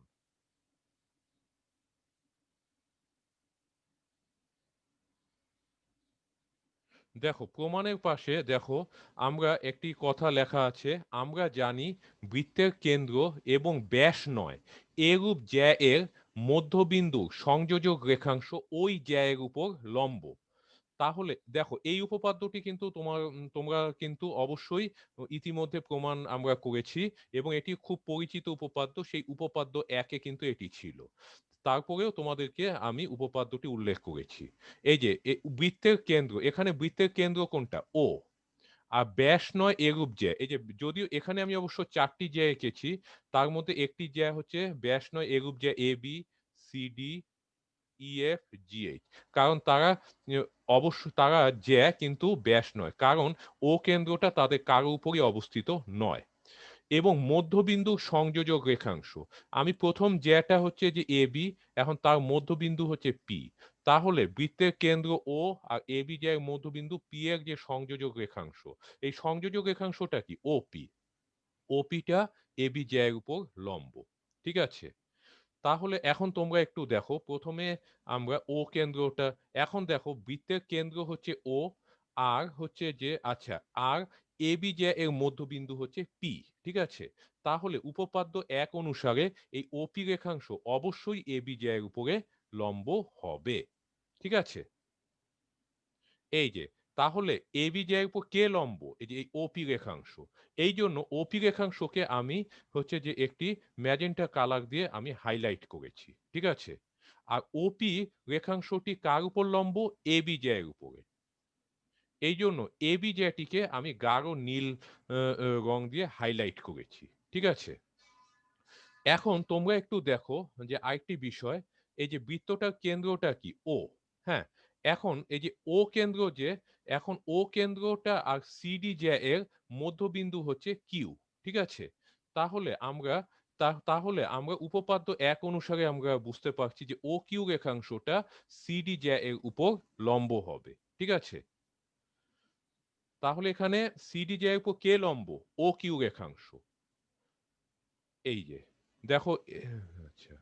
দেখো প্রমাণের পাশে দেখো আমরা একটি কথা লেখা আছে, আমরা জানি বৃত্তের কেন্দ্র এবং ব্যাস নয় এরূপ জ্যা এর মধ্যবিন্দু সংযোজক রেখাংশ ওই জ্যা এর উপর লম্ব। তাহলে দেখো এই উপপাদ্যটি কিন্তু তোমরা কিন্তু অবশ্যই ইতিমধ্যে প্রমাণ আমরা করেছি, এবং এটি খুব পরিচিত উপপাদ্য, সেই উপপাদ্য একে কিন্তু এটি ছিল। তারপরেও তোমাদেরকে আমি উপপাদ্যটি উল্লেখ করেছি। এই যে বৃত্তের কেন্দ্র, এখানে বৃত্তের কেন্দ্র কোনটা? ও। আর ব্যাস নয় এরূপ জ্যা। এই যে যদিও এখানে আমি অবশ্য ৪ টি জ্যা এঁকেছি, তার মধ্যে একটি জ্যা হচ্ছে ব্যাস নয় এরূপ জ্যা AB, CD, EF, GH। কারণ তারা ইয়ে তারা জ্যা কিন্তু ব্যাস নয়। কারণ ও কেন্দ্রটা তাদের কারো উপরই অবস্থিত নয়। এবং মধ্যবিন্দু সংযোজক রেখাংশ। আমি প্রথম জ্যাটা হচ্ছে যে AB, এখন তার মধ্যবিন্দু হচ্ছে P। তাহলে বৃত্তের কেন্দ্র O আর AB জ্যার মধ্যবিন্দু P এর যে সংযোজক রেখাংশ, এই সংযোজক রেখাংশটা কি? OP। OP টা AB জ্যার উপর লম্ব। ঠিক আছে? তাহলে এখন তোমরা একটু দেখো, প্রথমে আমরা ও কেন্দ্রটা, এখন দেখো বৃত্তের কেন্দ্র হচ্ছে ও, আর হচ্ছে যে আচ্ছা, আর এবি যে এর মধ্যবিন্দু হচ্ছে পি। ঠিক আছে? তাহলে উপপাদ্য ১ অনুসারে এই ওপি রেখাংশ অবশ্যই এবি যে এর উপরে লম্ব হবে। ঠিক আছে? এই যে, তাহলে এবি যে এর উপর কে লম্ব? এই যে এই ওপি রেখাংশ। এই জন্য ওপি রেখাংশকে আমি হচ্ছে যে একটি ম্যাজেন্টা কালার দিয়ে আমি হাইলাইট করেছি। ঠিক আছে? আর ওপি রেখাংশটি কার উপর লম্ব? এবি জ্যা এর উপরে। এই জন্য এবি জ্যাটিকে আমি গাঢ় নীল আ আ রং দিয়ে হাইলাইট করেছি। ঠিক আছে? এখন তোমরা একটু দেখো যে আরেকটি বিষয়, এই যে বৃত্তটার কেন্দ্রটা কি? ও। হ্যাঁ? এখন এই যে ও কেন্দ্র যে, এখন ও কেন্দ্রটা আর সিডি জ্যা এর মধ্যবিন্দু হচ্ছে কিউ। ঠিক আছে? তাহলে আমরা তাহলে আমরা উপপাদ্য ১ অনুসারে আমরা বুঝতে পারছি যে ও কিউ রেখাংশটা সিডি জ্যা এর উপর লম্ব হবে। ঠিক আছে? তাহলে এখানে সিডি জ্যা এর উপর কে লম্ব? ও কিউ রেখাংশ। এই যে। দেখো আচ্ছা।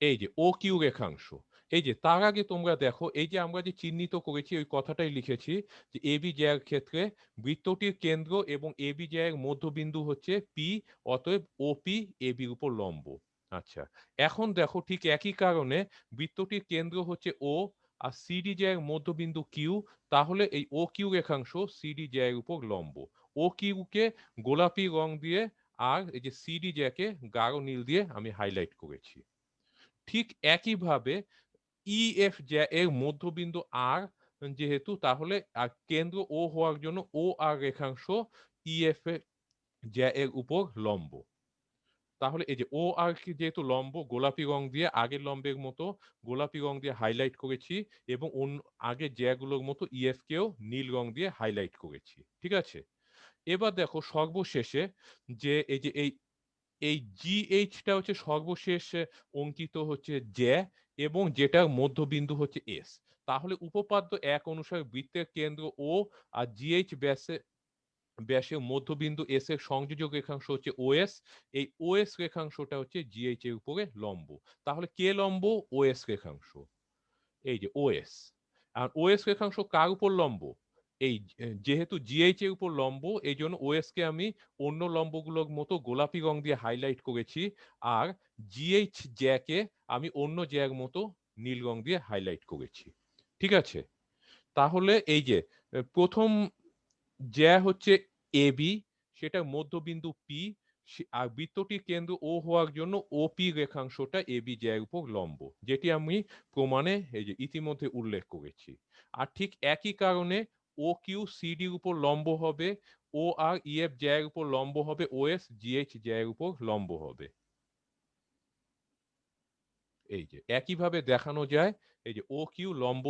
এই যে ও কিউ রেখাংশ। এই যে তার আগে তোমরা দেখো, এই যে আমরা যে চিহ্নিত করেছি ওই কথাটাই লিখেছি যে এবি জ্যার ক্ষেত্রে বৃত্তটির কেন্দ্র এবং এবি জ্যায়ের মধ্যবিন্দু হচ্ছে পি, অতএব ওপি এবির উপর লম্ব। আচ্ছা, এখন দেখো ঠিক একই কারণে বৃত্তটির কেন্দ্র হচ্ছে ও আর সিডি জ্যায়ের মধ্যবিন্দু কিউ, তাহলে এই ও কিউ রেখাংশ সিডি জ্যায়ের উপর লম্ব। ও কিউকে গোলাপি রং দিয়ে আর এই যে সিডি জ্যাকে গাঢ় নীল দিয়ে আমি হাইলাইট করেছি। ঠিক একইভাবে ইএফ জ্যা এর মধ্যবিন্দু আর যেহেতু, তাহলে কেন্দ্র ও হওয়ার জন্য ও আর রেখাংশ ইএফ এর জ্যা এর উপর লম্ব। তাহলে এই যে ও আর কি যেহেতু লম্ব, গোলাপি রং দিয়ে আগের লম্বের মতো গোলাপি রং দিয়ে হাইলাইট করেছি এবং আগের জ্যাগুলোর মতো ইএফ কেও নীল রং দিয়ে হাইলাইট করেছি। ঠিক আছে? এবার দেখো সর্বশেষে যে এই GH টা হচ্ছে সর্বশেষ অঙ্কিত হচ্ছে জ্যা এবং যেটার মধ্যবিন্দু হচ্ছে S। তাহলে উপপাদ্য ১ অনুসারে বৃত্তের কেন্দ্র O আর GH ব্যাসের মধ্যবিন্দু S এর সংযোজক রেখাংশ হচ্ছে OS। এই OS রেখাংশটা হচ্ছে GH এর উপরে লম্ব। তাহলে কে লম্ব? OS রেখাংশ। এই যে OS। আর OS রেখাংশ কার উপর লম্ব? এই যেহেতু GH এর উপর লম্ব, এইজন্য OS কে আমি অন্য লম্বগুলোর মতো গোলাপি রং দিয়ে হাইলাইট করেছি। আর GH জ্যাকে আমি অন্য জ্যার মতো নীল রং দিয়ে হাইলাইট করেছি। ঠিক আছে? তাহলে এই যে ১ম জ্যা হচ্ছে AB, সেটার মধ্যবিন্দু P, আর বৃত্তটির কেন্দ্র O হওয়ার জন্য OP রেখাংশটা AB জ্যার উপর লম্ব। যেটি আমি প্রমাণে এই যে ইতিমধ্যে উল্লেখ করেছি। আর ঠিক একই কারণে OQ CD র উপর লম্ব হবে, OR EF জ্যার উপর লম্ব হবে, OS GH জ্যার উপর লম্ব হবে। এই যে একইভাবে দেখানো যায়, এই যে ও কিউ লম্ব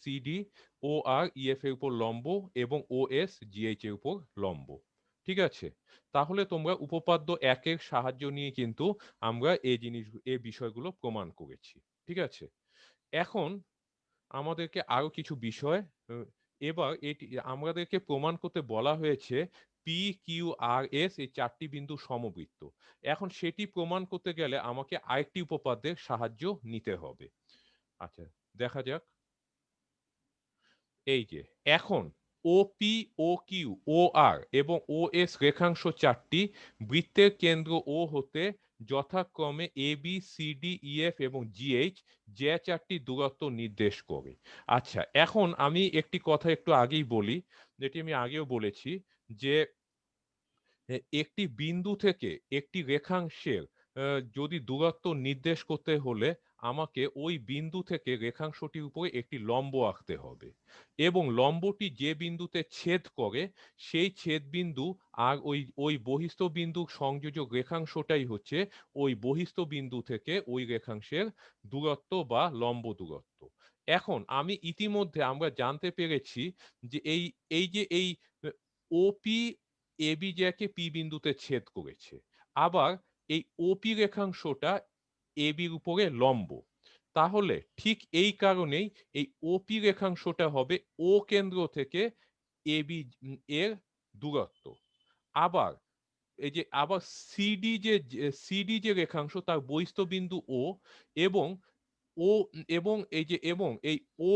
সিডি, ও আর ইএফ এর উপর লম্ব এবং ও এস জিএইচ এর উপর লম্ব। ঠিক আছে? তাহলে তোমরা উপপাদ্য ১ এর সাহায্য নিয়ে কিন্তু আমরা এই বিষয়গুলো প্রমাণ করেছি। ঠিক আছে? এখন আমাদেরকে আরো কিছু বিষয় আ এবার আমাদেরকে প্রমাণ করতে বলা হয়েছে পি, কিউ, আর, এস এই ৪ টি বিন্দু সমবৃত্ত। এখন সেটি প্রমাণ করতে গেলে আমাকে আরেকটি উপপাদ্যের সাহায্য নিতে হবে। আচ্ছা, দেখা যাক। এই যে এখন OP, OQ, OR এবং OS রেখাংশ ৪ টি বৃত্তের কেন্দ্র O হতে যথাক্রমে AB, CD, EF এবং GH যে ৪ টি দূরত্ব নির্দেশ করে। আচ্ছা, এখন আমি একটি কথা একটু আগেই বলি, যেটি আমি আগেও বলেছি যে একটি বিন্দু থেকে একটি রেখাংশের যদি দূরত্ব নির্দেশ করতে হলে আমাকে ওই বিন্দু থেকে রেখাংশটির উপরে একটি লম্ব আঁকতে হবে এবং লম্বটি যে বিন্দুতে ছেদ করে সেই ছেদ বিন্দু আর ওই বহিস্থ বিন্দু সংযোজক রেখাংশটাই হচ্ছে ওই বহিস্থ বিন্দু থেকে ওই রেখাংশের দূরত্ব বা লম্ব দূরত্ব। এখন আমি ইতিমধ্যে আমরা জানতে পেরেছি যে এই এই যে এই ওপি এবি জ্যাকে পি বিন্দুতে ছেদ করেছে, আবার এই ওপি রেখাংশটা এবির উপরে লম্ব। তাহলে ঠিক এই কারণেই এই ওপি রেখাংশটা হবে ও কেন্দ্র থেকে এবি এর দূরত্ব। আবার এই যে আবার সিডি যে রেখাংশ তার বহিস্থ বিন্দু ও এবং ও এবং এই যে এবং এই ও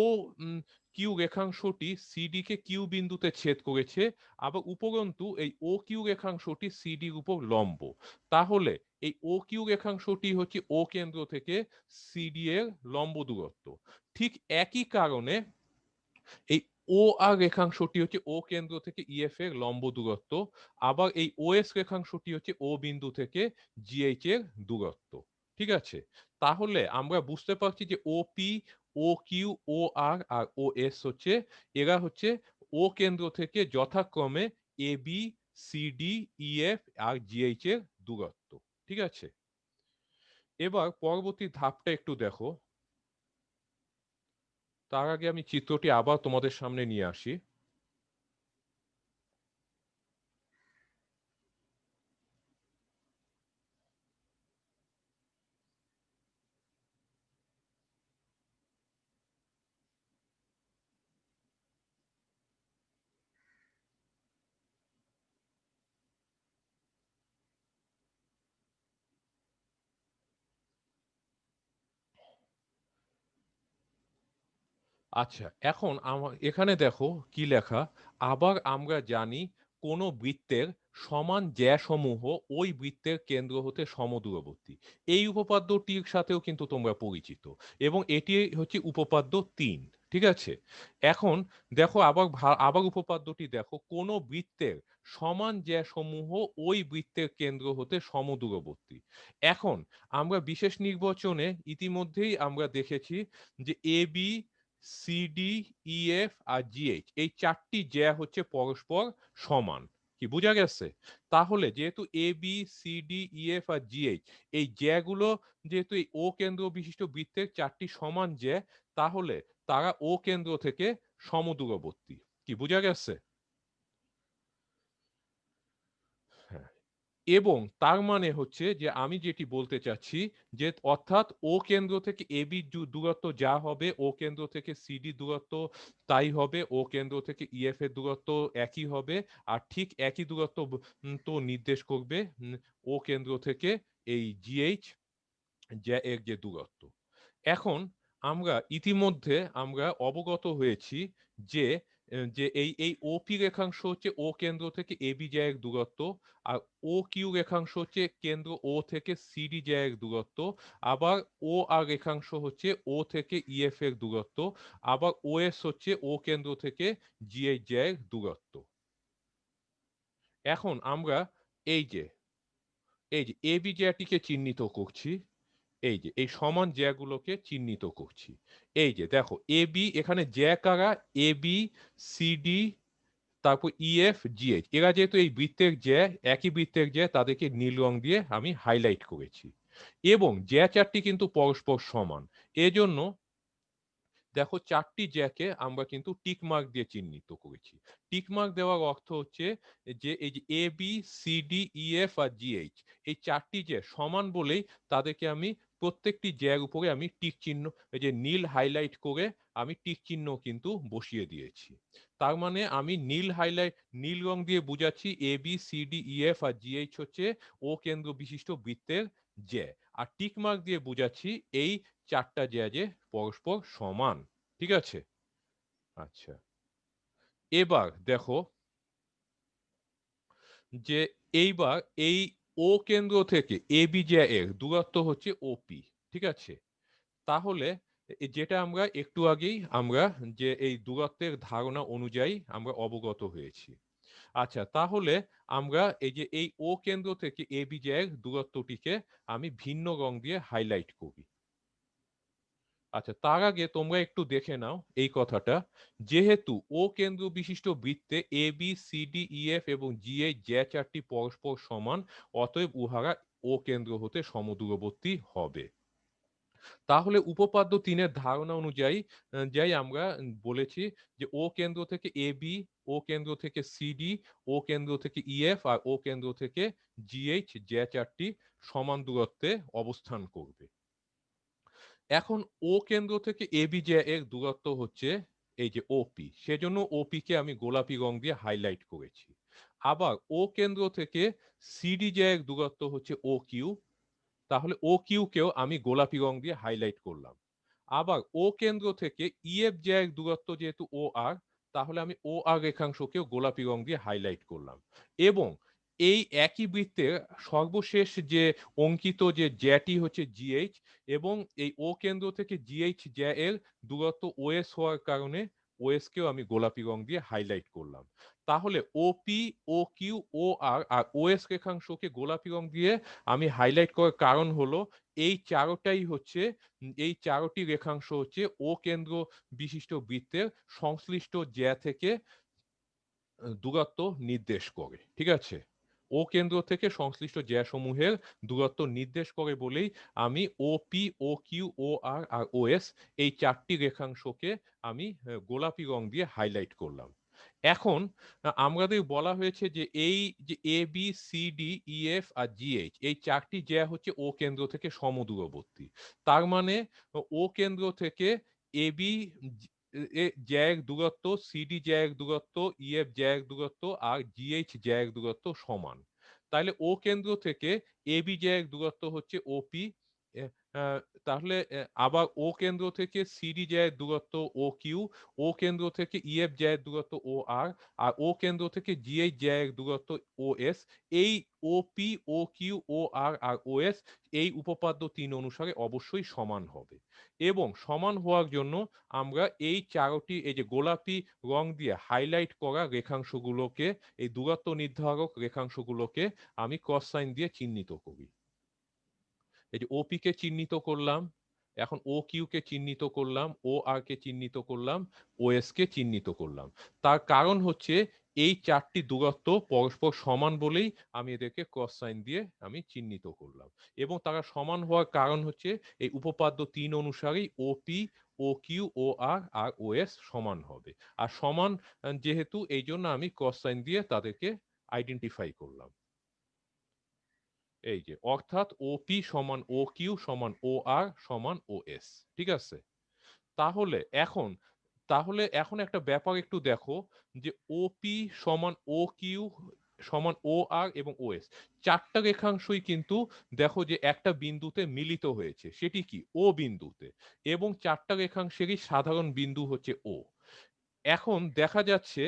কিউ রেখাংশটি সিডি কে কিউ বিন্দুতে ছেদ করেছে, আবার উপরন্তু এই ও কিউ রেখাংশটি সিডির উপর লম্ব। তাহলে এই ও কিউ রেখাংশটি হচ্ছে ও কেন্দ্র থেকে সিডি এর লম্ব দূরত্ব। ঠিক একই কারণে এই ও আর রেখাংশটি হচ্ছে ও কেন্দ্র থেকে ইএফ এর লম্ব দূরত্ব, আবার এই ওএস রেখাংশটি হচ্ছে ও বিন্দু থেকে জিএইচ এর দূরত্ব। ঠিক আছে, তাহলে আমরা বুঝতে পারছি যে ওপি, ও কিউ, ও আর আর ও এস হচ্ছে এরা হচ্ছে ও কেন্দ্র থেকে যথাক্রমে এ বি, সি ডি, ইএফ আর জিএইচ এর দূরত্ব। ঠিক আছে, এবার পরবর্তী ধাপটা একটু দেখো। তার আগে আমি চিত্রটি আবার তোমাদের সামনে নিয়ে আসি। আচ্ছা, এখন এখানে দেখো কি লেখা। আবার আমরা জানি কোন বৃত্তের সমান জ্যাসমূহ ওই বৃত্তের কেন্দ্র হতে সমদূরবর্তী। এই উপপাদ্যটির সাথেও কিন্তু তোমরা পরিচিত এবং এটি হচ্ছে উপপাদ্য ৩। ঠিক আছে, এখন দেখো আবার উপপাদ্যটি দেখো, কোন বৃত্তের সমান জ্যাসমূহ ওই বৃত্তের কেন্দ্র হতে সমদূরবর্তী। এখন আমরা বিশেষ নির্বাচনে ইতিমধ্যেই আমরা দেখেছি যে A B, CD, EF R GH এই চারটি জ্যা হচ্ছে পরস্পর সমান। কি বোঝা গেছে? তাহলে যেহেতু A B, CD, EF R GH এই জ্যাগুলো যেহেতু এই ও কেন্দ্র বিশিষ্ট বৃত্তের চারটি সমান জ্যা, তাহলে তারা ও কেন্দ্র থেকে সমদূরবর্তী। কি বোঝা গেছে? হ্যাঁ, এবং তার মানে হচ্ছে যে আমি যেটি বলতে চাচ্ছি যে অর্থাৎ ও কেন্দ্র থেকে এবি দূরত্ব যা হবে ও কেন্দ্র থেকে সিডি দূরত্ব তাই হবে, ও কেন্দ্র থেকে ইএফ এর দূরত্ব একই হবে, আর ঠিক একই দূরত্ব তো নির্দেশ করবে ও কেন্দ্র থেকে এই জিএইচ যা এর যে দূরত্ব। এখন আমরা ইতিমধ্যে আমরা অবগত হয়েছি যে যে এই এই ওপি রেখাংশ হচ্ছে ও কেন্দ্র থেকে এবি জায়ের দূরত্ব, আর ও কিউ রেখাংশ হচ্ছে কেন্দ্র ও থেকে সিডি জায়ের দূরত্ব, আবার ও আর রেখাংশ হচ্ছে ও থেকে ইএফ এর দূরত্ব, আবার ও এস হচ্ছে ও কেন্দ্র থেকে জিএইচ জায়ের দূরত্ব। এখন আমরা এই যে এই যে এবি জায়টিকে চিহ্নিত করছি, এই যে এই সমান জ্যাগুলোকে চিহ্নিত করছি। এই যে দেখো এ বি, এখানে জ্যা কারা, এ বি, সিডি, তারপর ইএফ, জিএইচ, এরা যেহেতু এই বৃত্তের জ্যা, একই বৃত্তের জ্যা, তাদেরকে নীল রং দিয়ে আমি হাইলাইট করেছি এবং জ্যা চারটি কিন্তু পরস্পর সমান। এজন্য দেখো চারটি জ্যাকে আমরা কিন্তু টিক মার্ক দিয়ে চিহ্নিত করেছি। টিক মার্ক দেওয়ার অর্থ হচ্ছে যে এই যে A B, C D, E F আর জিএইচ এই চারটি জ্যা সমান বলেই তাদেরকে আমি প্রত্যেকটি জ্যার উপরে আমি টিক চিহ্ন, এই যে নীল হাইলাইট করে আমি টিক চিহ্ন কিন্তু বসিয়ে দিয়েছি। তার মানে আমি নীল রং দিয়ে বুঝাচ্ছি A B, C D, E F আর জিএইচ হচ্ছে ও কেন্দ্র বিশিষ্ট বৃত্তের জ্যা, আর টিক মার্ক দিয়ে বুঝাচ্ছি এই চারটা জ্যা যে পরস্পর সমান। ঠিক আছে, আচ্ছা, এবার দেখো যে এইবার এই ও কেন্দ্র থেকে এ বি জ্যা এর দূরত্ব হচ্ছে ওপি। ঠিক আছে, তাহলে যেটা আমরা একটু আগেই আমরা যে এই দূরত্বের ধারণা অনুযায়ী আমরা অবগত হয়েছি। আচ্ছা, তাহলে আমরা এই যে এই ও কেন্দ্র থেকে এবি জ্যায়ের দূরত্বটিকে আমি ভিন্ন রং দিয়ে হাইলাইট করি। আচ্ছা, তার আগে তোমরা একটু দেখে নাও এই কথাটা। যেহেতু ও কেন্দ্র বিশিষ্ট বৃত্তে A B C D E F এবং জি এইচ যে চারটি পরস্পর সমান, অতএব উহারা ও কেন্দ্র হতে সমদূরবর্তী হবে। তাহলে উপপাদ্য ৩ এর ধারণা অনুযায়ী যাই আমরা বলেছি যে ও কেন্দ্র থেকে এ বি, ও কেন্দ্র থেকে সিডি, ও কেন্দ্র থেকে ইএফ আর ও কেন্দ্র থেকে জিএইচ যে চারটি সমান দূরত্বে অবস্থান করবে। এখন ও কেন্দ্র থেকে এবি যে এর দূরত্ব হচ্ছে এই যে ওপি, সেজন্য ওপি কে আমি গোলাপি রং দিয়ে হাইলাইট করেছি। আবার ও কেন্দ্র থেকে সিডি যে এর দূরত্ব হচ্ছে ও কিউ, তাহলে ও কিউ কেও আমি গোলাপি রং দিয়ে হাইলাইট করলাম। আবার ও কেন্দ্র থেকে ইএফ যে এর দূরত্ব যেহেতু ও আর, তাহলে আমি ও আর রেখাংশকেও গোলাপি রং দিয়ে হাইলাইট করলাম। এবং এই একই বৃত্তের সর্বশেষ যে অঙ্কিত যে জ্যাটি হচ্ছে জিএইচ, এবং এই ও কেন্দ্র থেকে জিএইচ জ্যা এর দূরত্ব ওএস হওয়ার কারণে ওএস কেও আমি গোলাপি রং দিয়ে হাইলাইট করলাম। তাহলে ওপি, ও কিউ, ও আর আর ওএস রেখাংশকে গোলাপি রং দিয়ে আমি হাইলাইট করার কারণ হলো এই চারোটাই হচ্ছে এই চারোটি রেখাংশ হচ্ছে ও কেন্দ্র বিশিষ্ট বৃত্তের সংশ্লিষ্ট জ্যা থেকে দূরত্ব নির্দেশ করে। ঠিক আছে? ও কেন্দ্র থেকে সংশ্লিষ্ট জ্যাসমূহের দূরত্ব নির্দেশ করে বলেই আমি ওপি, ও কিউ, ও আর আর ওএস এই চারটি রেখাংশকে আমি গোলাপি রং দিয়ে হাইলাইট করলাম। এখন আমাদের বলা হয়েছে যে এই যে A B C D E F আর জি এইচ এই চারটি জ্যা হচ্ছে ও কেন্দ্র থেকে সমদূরবর্তী। তার মানে ও কেন্দ্র থেকে এ বি জ্যায়ের দূরত্ব, সিডি জ্যায়ের দূরত্ব, ইএফ জ্যায়ের দূরত্ব আর জিএইচ জ্যায়ের দূরত্ব সমান। তাহলে ও কেন্দ্র থেকে এবি জ্যায়ের দূরত্ব হচ্ছে ওপি। তাহলে আবার ও কেন্দ্র থেকে সিডি জ্যায়ের দূরত্ব ও কিউ, ও কেন্দ্র থেকে ইএফ জ্যায়ের দূরত্ব ও আর, আর ও কেন্দ্র থেকে জিএইচ জ্যায়ের দূরত্ব ও এস। এই ওপি, ও কিউ, ও আর আর ও এস এই উপপাদ্য ৩ অনুসারে অবশ্যই সমান হবে। এবং সমান হওয়ার জন্য আমরা এই চারটি এই যে গোলাপি রং দিয়ে হাইলাইট করা রেখাংশগুলোকে, এই দূরত্ব নির্ধারক রেখাংশগুলোকে আমি ক্রস সাইন দিয়ে চিহ্নিত করি। এই যে ওপি কে চিহ্নিত করলাম, এখন ও কিউ কে চিহ্নিত করলাম, ও আর কে চিহ্নিত করলাম, ও এস কে চিহ্নিত করলাম। তার কারণ হচ্ছে এই চারটি দূরত্ব পরস্পর সমান বলেই আমি এদেরকে ক্রস সাইন দিয়ে আমি চিহ্নিত করলাম। এবং তারা সমান হওয়ার কারণ হচ্ছে এই উপপাদ্য ৩ অনুসারেই ওপি, ও কিউ, ও আর আর ও এস সমান হবে। আর সমান যেহেতু এই জন্য আমি ক্রস সাইন দিয়ে তাদেরকে আইডেন্টিফাই করলাম। এই যে অর্থাৎ ওপি সমান ও কিউ সমান ও আর সমান ও এস। ঠিক আছে? তাহলে এখন একটা ব্যাপার একটু দেখো, যে ওপি সমান ও কিউ সমান ও আর এবং ও এস, চারটা রেখাংশই কিন্তু দেখো যে একটা বিন্দুতে মিলিত হয়েছে, সেটি কি ও বিন্দুতে। এবং চারটা রেখাংশেরই সাধারণ বিন্দু হচ্ছে ও। এখন দেখা যাচ্ছে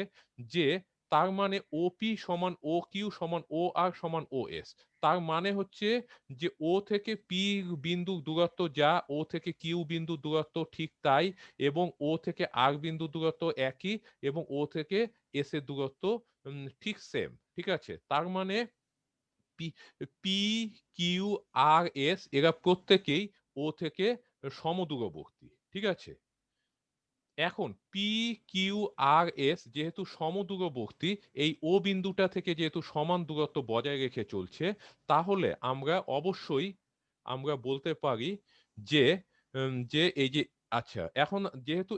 যে তার মানে ওপি সমান ও কিউ সমান ও আর সমান ও এস। তার মানে হচ্ছে যে ও থেকে পি বিন্দু দূরত্ব যা, ও থেকে কিউ বিন্দু দূরত্ব ঠিক তাই, এবং ও থেকে আর বিন্দু দূরত্ব একই, এবং ও থেকে এস এর দূরত্ব ঠিক সেম। ঠিক আছে? তার মানে P P Q R S এরা প্রত্যেকেই ও থেকে সমদূরবর্তী। ঠিক আছে? এখন পি কিউ আর এস যেহেতু সমদূরবর্তী, এই ও বিন্দুটা থেকে যেহেতু সমান দূরত্ব বজায় রেখে চলছে, তাহলে আমরা অবশ্যই আমরা বলতে পারি যে যে এই যে আচ্ছা এখন যেহেতু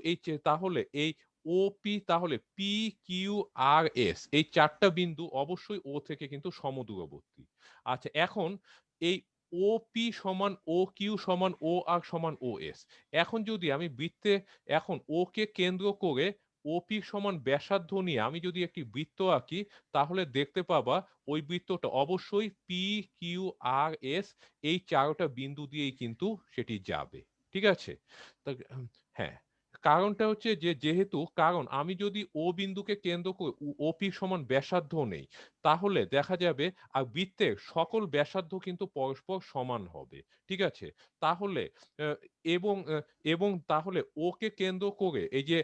তাহলে এই ওপি, তাহলে পি কিউ আর এস এই চারটা বিন্দু অবশ্যই ও থেকে কিন্তু সমদূরবর্তী। আচ্ছা, এখন এই ওপি সমান ও কিউ সমান ও আর সমান ও এস, এখন যদি আমি বৃত্তে এখন ও কে কেন্দ্র করে ওপি সমান ব্যাসার্ধ নিয়ে আমি যদি একটি বৃত্ত আঁকি, তাহলে দেখতে পাবা ওই বৃত্তটা অবশ্যই পি কিউ আর এস এই চারটা বিন্দু দিয়েই কিন্তু সেটি যাবে। ঠিক আছে? তা হ্যাঁ, কারণটা হচ্ছে যে যেহেতু কারণ আমি যদি ও বিন্দুকে কেন্দ্র করে OP সমান ব্যাসার্ধ নেই, তাহলে দেখা যাবে বৃত্তের সকল ব্যাসার্ধ কিন্তু পরস্পর সমান হবে। ঠিক আছে? তাহলে আ এবং এবং তাহলে ও কে কেন্দ্র করে এই যে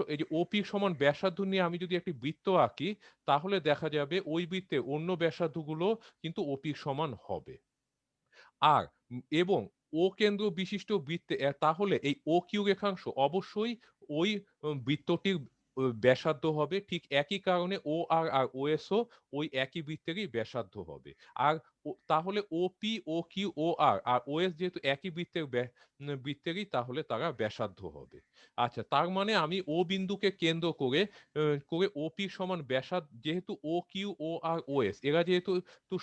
এই যে OP সমান ব্যাসার্ধ নিয়ে আমি যদি একটি বৃত্ত আঁকি, তাহলে দেখা যাবে ওই বৃত্তের অন্য ব্যাসার্ধগুলো কিন্তু OP সমান হবে। আর এবং ও কেন্দ্র বিশিষ্ট বৃত্তে তাহলে এই OQ রেখাংশ অবশ্যই ওই বৃত্তটির ব্যাসার্ধ হবে। ঠিক একই কারণে OR আর OS ও ওই একই বৃত্তেরই ব্যাসার্ধ হবে। আর তাহলে OP, OQ, OR R OS যেহেতু একই বৃত্তেরই তাহলে তারা ব্যাসার্ধ হবে। আচ্ছা, তার মানে আমি O বিন্দুকে কেন্দ্র করে OP সমান যেহেতু OQ, OR, OS এরা যেহেতু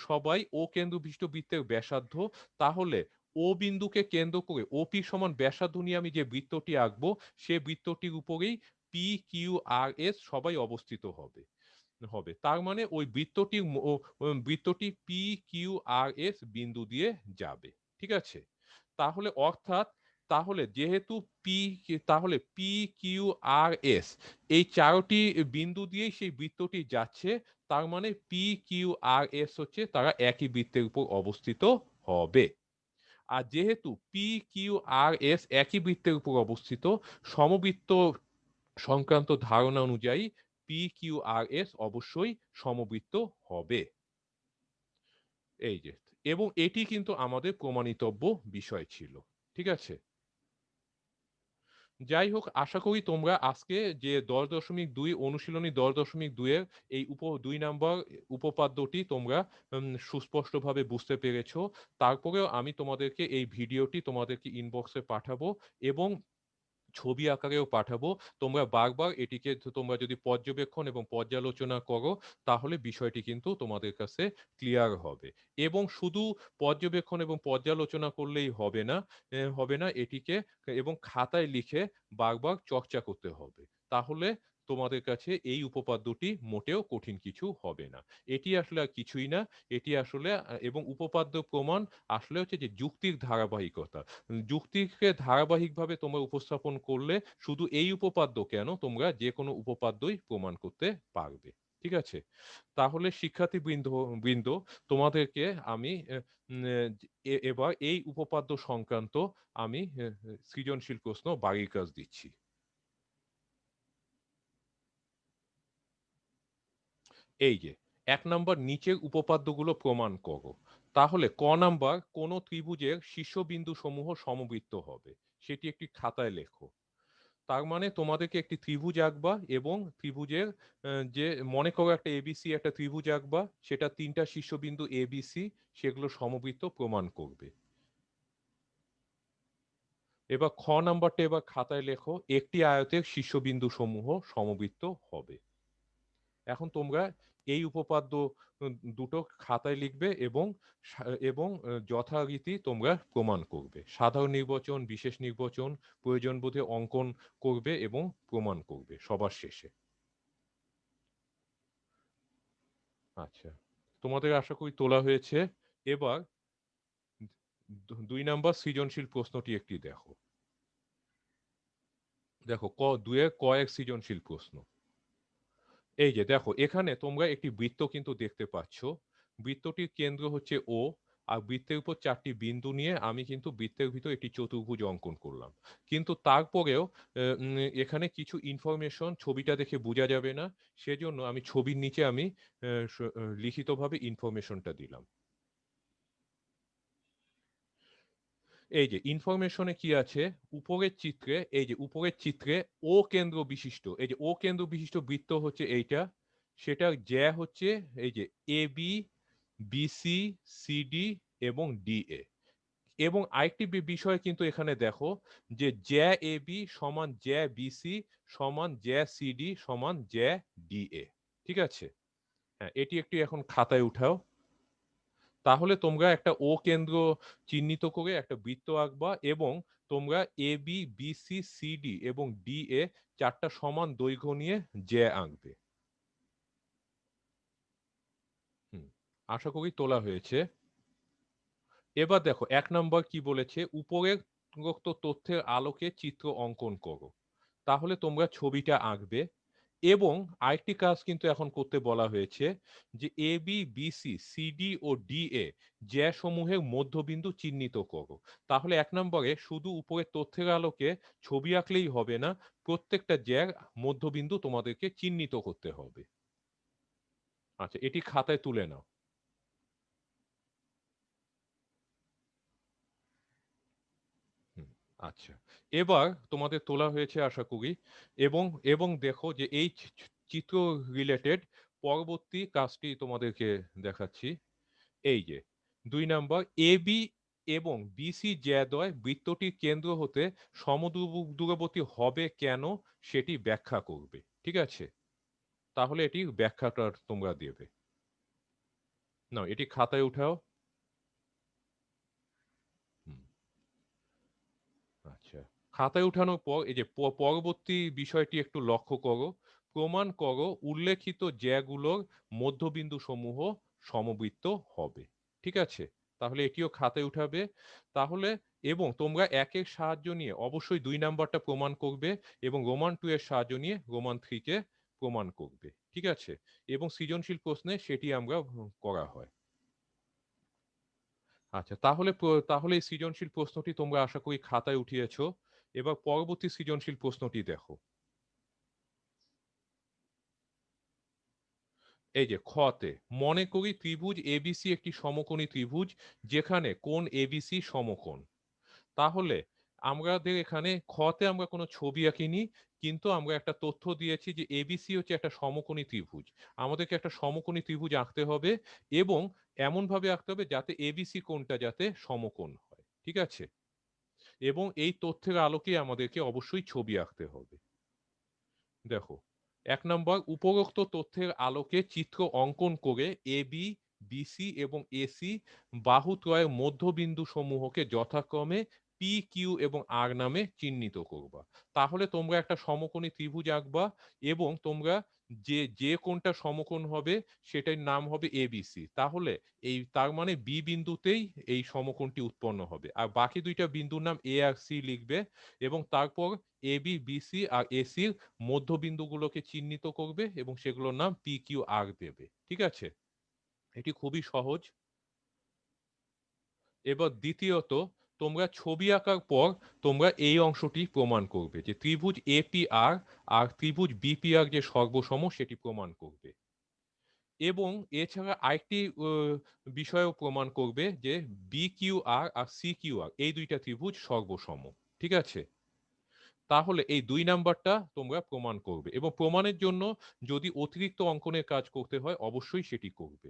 সবাই O কেন্দ্র বিশিষ্ট বৃত্তের ব্যাসার্ধ, তাহলে ও বিন্দুকে কেন্দ্র করে OP সমান ব্যাসার্ধ নিয়ে আমি যে বৃত্তটি আঁকবো, সে বৃত্তটির উপরেই PQRS সবাই অবস্থিত হবে। তার মানে ওই বৃত্তটি PQRS বিন্দু দিয়ে যাবে। ঠিক আছে? তাহলে অর্থাৎ যেহেতু পি তাহলে PQRS এই ৪ টি বিন্দু দিয়েই সেই বৃত্তটি যাচ্ছে। তার মানে PQRS হচ্ছে তারা একই বৃত্তের উপর অবস্থিত হবে। আর যেহেতু PQRS একই বৃত্তের উপর অবস্থিত, সমবৃত্ত সংক্রান্ত ধারণা অনুযায়ী PQRS অবশ্যই সমবৃত্ত হবে। এই যে, এবং এটি কিন্তু আমাদের প্রমাণিতব্য বিষয় ছিল। ঠিক আছে? যাই হোক, আশা করি তোমরা আজকে যে ১০.২ অনুশীলনী ১০.২ এর এই ২ নাম্বার উপপাদ্যটি তোমরা সুস্পষ্টভাবে বুঝতে পেরেছ। তারপরেও আমি তোমাদেরকে এই ভিডিওটি তোমাদেরকে ইনবক্সে পাঠাবো এবং ছবি আকারেও পাঠাবো। তোমরা বারবার এটিকে তোমরা যদি পর্যবেক্ষণ এবং পর্যালোচনা করো, তাহলে বিষয়টি কিন্তু তোমাদের কাছে ক্লিয়ার হবে। এবং শুধু পর্যবেক্ষণ এবং পর্যালোচনা করলেই হবে না, এটিকে এবং খাতায় লিখে বারবার চর্চা করতে হবে। তাহলে তোমাদের কাছে এই উপপাদ্যটি মোটেও কঠিন কিছু হবে না। এটি আসলে আর কিছুই না। এটি আসলে এবং উপপাদ্য প্রমাণ আসলে হচ্ছে যে যুক্তির ধারাবাহিকতা। যুক্তিকে ধারাবাহিকভাবে তোমরা উপস্থাপন করলে শুধু এই উপপাদ্য কেন, তোমরা যেকোনো উপপাদ্যই প্রমাণ করতে পারবে। ঠিক আছে? তাহলে বৃন্দ তোমাদেরকে আমি এবার এই উপপাদ্য সংক্রান্ত আমি সৃজনশীল প্রশ্ন বাড়ির কাজ দিচ্ছি। এই যে ১ নাম্বার নিচের উপপাদ্যগুলো প্রমাণ করো। তাহলে ক নাম্বার কোন ত্রিভুজের শীর্ষবিন্দু সমূহ সমবৃত্ত হবে। সেটি একটি খাতায় লেখো। তার মানে তোমাদেরকে একটি ত্রিভুজ আঁকবা এবং ত্রিভুজের যে মনে করো একটা ABC একটা ত্রিভুজ আঁকবা, সেটা ৩ টা শীর্ষবিন্দু ABC সেগুলো সমবৃত্ত প্রমাণ করবে। এবার খ নাম্বারটা এবার খাতায় লেখো, একটি আয়তের শীর্ষবিন্দু সমূহ সমবৃত্ত হবে। এখন তোমরা এই উপপাদ্য দুটো খাতায় লিখবে এবং যথারীতি তোমরা প্রমাণ করবে। সাধারণ নির্বাচন, বিশেষ নির্বাচন, প্রয়োজন বোধে অঙ্কন করবে এবং প্রমাণ করবে সবার শেষে। আচ্ছা, তোমাদের আশা করি তোলা হয়েছে। এবার ২ নাম্বার সৃজনশীল প্রশ্নটি একটি দেখো। দেখো ২ এর ক এর সৃজনশীল প্রশ্ন। এই যে দেখো, এখানে তোমরা একটি বৃত্ত কিন্তু দেখতে পাচ্ছ। বৃত্তটির কেন্দ্র হচ্ছে O, আর বৃত্তের উপর ৪ টি বিন্দু নিয়ে আমি কিন্তু বৃত্তের ভিতর একটি চতুর্ভুজ অঙ্কন করলাম। কিন্তু তারপরেও এখানে কিছু ইনফরমেশন ছবিটা দেখে বোঝা যাবে না। সেজন্য আমি ছবির নিচে আমি লিখিতভাবে ইনফরমেশনটা দিলাম। এই যে ইনফরমেশনে কি আছে, উপরের চিত্রে ও কেন্দ্র বিশিষ্ট, এই যে ও কেন্দ্র বিশিষ্ট বৃত্ত হচ্ছে এইটা, সেটার জ্যা হচ্ছে এই যে AB, BC, CD এবং DA। এবং আরেকটি বিষয় কিন্তু এখানে দেখো যে জ্যা AB সমান জ্যা BC সমান জ্যা CD সমান জ্যা DA। ঠিক আছে? হ্যাঁ, এটি একটি এখন খাতায় উঠাও। তাহলে তোমরা একটা ও কেন্দ্র চিহ্নিত করে একটা বৃত্ত আঁকবা এবং তোমরা AB, BC, CD এবং DA ৪ টা সমান দৈর্ঘ্য নিয়ে জ্যা আঁকবে। হুম, আশা করি তোলা হয়েছে। এবার দেখো ১ নাম্বার কি বলেছে, উপরের উপরোক্ত তথ্যের আলোকে চিত্র অঙ্কন করো। তাহলে তোমরা ছবিটা আঁকবে এবং আরেকটি কাজ কিন্তু এখন করতে বলা হয়েছে যে A B B C C D ও ডি এ জ্যাসমূহের মধ্যবিন্দু চিহ্নিত করো। তাহলে ১ নম্বরে শুধু উপরের তথ্যের আলোকে ছবি আঁকলেই হবে না, প্রত্যেকটা জ্যার মধ্যবিন্দু তোমাদেরকে চিহ্নিত করতে হবে। আচ্ছা, এটি খাতায় তুলে নাও। হুম, আচ্ছা। এবার তোমাদের তোলা হয়েছে আশা করি এবং এবং দেখো যে এই চিত্র রিলেটেড পরবর্তী কাজটি তোমাদেরকে দেখাচ্ছি। এই যে ২ নাম্বার এবি এবং বিসি জ্যাদ্বয় বৃত্তটির কেন্দ্র হতে দূরবর্তী হবে কেন সেটি ব্যাখ্যা করবে। ঠিক আছে? তাহলে এটি ব্যাখ্যাটা তোমরা দেবে। নাও এটি খাতায় উঠাও। হুম। আচ্ছা। খাতায় উঠানোর পর এই যে পরবর্তী বিষয়টি একটু লক্ষ্য করো। প্রমাণ করো উল্লেখিত জ্যাগুলোর মধ্যবিন্দু সমূহ সমবৃত্ত হবে। ঠিক আছে? তাহলে এটিও খাতায় উঠাবে। তাহলে এবং তোমরা ১ এর সাহায্য নিয়ে অবশ্যই ২ নাম্বারটা প্রমাণ করবে এবং রোমান 2 এর সাহায্য নিয়ে রোমান 3 কে প্রমাণ করবে। ঠিক আছে? এবং সৃজনশীল প্রশ্নে সেটি আমরা করা হয়। আচ্ছা, তাহলে এই সৃজনশীল প্রশ্নটি তোমরা আশা করি খাতায় উঠিয়েছ। এবার পরবর্তী সৃজনশীল প্রশ্নটি দেখো। এই যে খ-তে, মনে করি ত্রিভুজ এবিসি একটি সমকোণী ত্রিভুজ যেখানে কোণ এবিসি সমকোণ। তাহলে আমাদের এখানে খ-তে আমরা কোনো ছবি আঁকিনি, কিন্তু আমরা একটা তথ্য দিয়েছি যে এবিসি হচ্ছে একটা সমকোণী ত্রিভুজ। আমাদেরকে একটা সমকোণী ত্রিভুজ আঁকতে হবে এবং এমনভাবে আঁকতে হবে যাতে এবিসি কোণটা যাতে সমকোণ হয়। ঠিক আছে? এবং এই তথ্যের আলোকে আমাদেরকে অবশ্যই ছবি আঁকতে হবে। দেখো, ১ নম্বর উপরোক্ত তথ্যের আলোকে চিত্র অঙ্কন করে এবি, বিসি এবং এসি বাহুত্রয়ের মধ্যবিন্দু সমূহকে যথাক্রমে পি, কিউ এবং আর নামে চিহ্নিত করবা। তাহলে তোমরা একটা সমকোণী ত্রিভুজ আঁকবা এবং তোমরা যে কোণটা সমকোণ হবে সেটার নাম হবে এবিসি। তাহলে তার মানে বি বিন্দুতেই এই সমকোণটি উৎপন্ন হবে। আর বাকি ২ টা বিন্দুর নাম এ আর সি লিখবে এবং তারপর এবি, বিসি আর এসির মধ্যবিন্দুগুলোকে চিহ্নিত করবে এবং সেগুলোর নাম পি, কিউ, আর দেবে। ঠিক আছে? এটি খুবই সহজ। এবার দ্বিতীয়ত, তোমরা ছবি আঁকার পর তোমরা এই অংশটি প্রমাণ করবে যে ত্রিভুজ এপিআর আর ত্রিভুজ বিপিআর যে সর্বসম সেটি প্রমাণ করবে। এবং এছাড়া আরেকটি বিষয়ও প্রমাণ করবে যে বিকিউআর আর সিকিউআর এই ২ টা ত্রিভুজ সর্বসম। ঠিক আছে? তাহলে এই ২ নাম্বারটা তোমরা প্রমাণ করবে এবং প্রমাণের জন্য যদি অতিরিক্ত অঙ্কনের কাজ করতে হয় অবশ্যই সেটি করবে।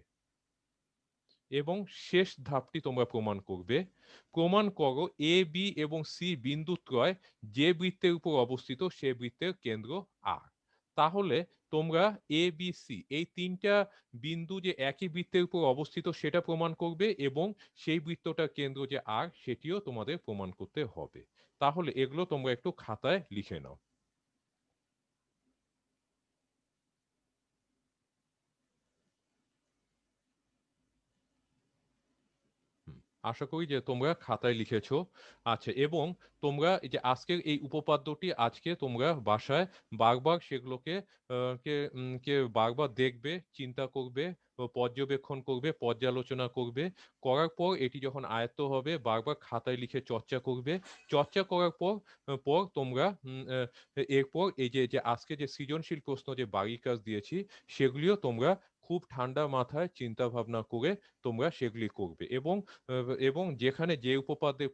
এবং শেষ ধাপটি তোমরা প্রমাণ করবে। প্রমাণ করো এ, বি এবং সি বিন্দুত্রয় যে বৃত্তের উপর অবস্থিত সে বৃত্তের কেন্দ্র আর। তাহলে তোমরা এ, বি, সি এই ৩ টা বিন্দু যে একই বৃত্তের উপর অবস্থিত সেটা প্রমাণ করবে এবং সেই বৃত্তটার কেন্দ্র যে আর সেটিও তোমাদের প্রমাণ করতে হবে। তাহলে এগুলো তোমরা একটু খাতায় লিখে নাও। হুম, আশা করি যে তোমরা খাতায় লিখেছো। আচ্ছা, এবং তোমরা এই যে আজকের এই উপপাদ্যটি আজকে তোমরা বাসায় বারবার সেগুলোকে বারবার দেখবে, চিন্তা করবে, ও পর্যবেক্ষণ করবে, পর্যালোচনা করবে। করার পর এটি যখন আয়ত্ত হবে বারবার খাতায় লিখে চর্চা করবে। চর্চা করার পর তোমরা এরপর এই যে আজকে যে সৃজনশীল প্রশ্ন যে বাড়ির কাজ দিয়েছি সেগুলিও তোমরা খুব ঠান্ডা মাথায় চিন্তা ভাবনা করে তোমরা সেগুলি করবে এবং যেখানে যে উপপাদ্যের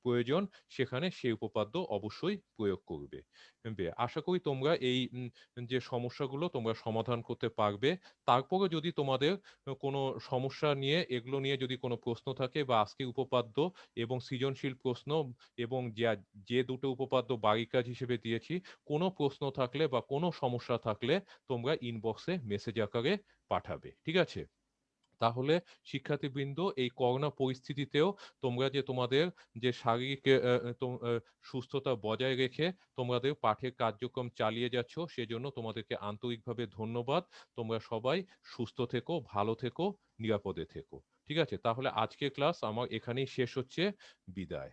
প্রয়োজন সেখানে সেই উপপাদ্য অবশ্যই প্রয়োগ করবে। আশা করি তোমরা এই যে সমস্যাগুলো তোমরা সমাধান করতে পারবে। তারপরেও যদি তোমাদের কোনো সমস্যা নিয়ে এগুলো নিয়ে যদি কোনো প্রশ্ন থাকে বা আজকের উপপাদ্য এবং সৃজনশীল প্রশ্ন এবং যে দুটো উপপাদ্য বাড়ির কাজ হিসেবে দিয়েছি, কোনো প্রশ্ন থাকলে বা কোনো সমস্যা থাকলে তোমরা ইনবক্সে মেসেজ আকারে পাঠাবে। ঠিক আছে? তাহলে শিক্ষার্থীবৃন্দ এই করোনা পরিস্থিতিতেও তোমরা যে তোমাদের যে শারীরিক সুস্থতা বজায় রেখে তোমাদের পাঠের কার্যক্রম চালিয়ে যাচ্ছ সেজন্য তোমাদেরকে আন্তরিকভাবে ধন্যবাদ। তোমরা সবাই সুস্থ থেকো, ভালো থেকো, নিরাপদে থেকো। ঠিক আছে? তাহলে আজকের ক্লাস আমার এখানেই শেষ হচ্ছে। বিদায়।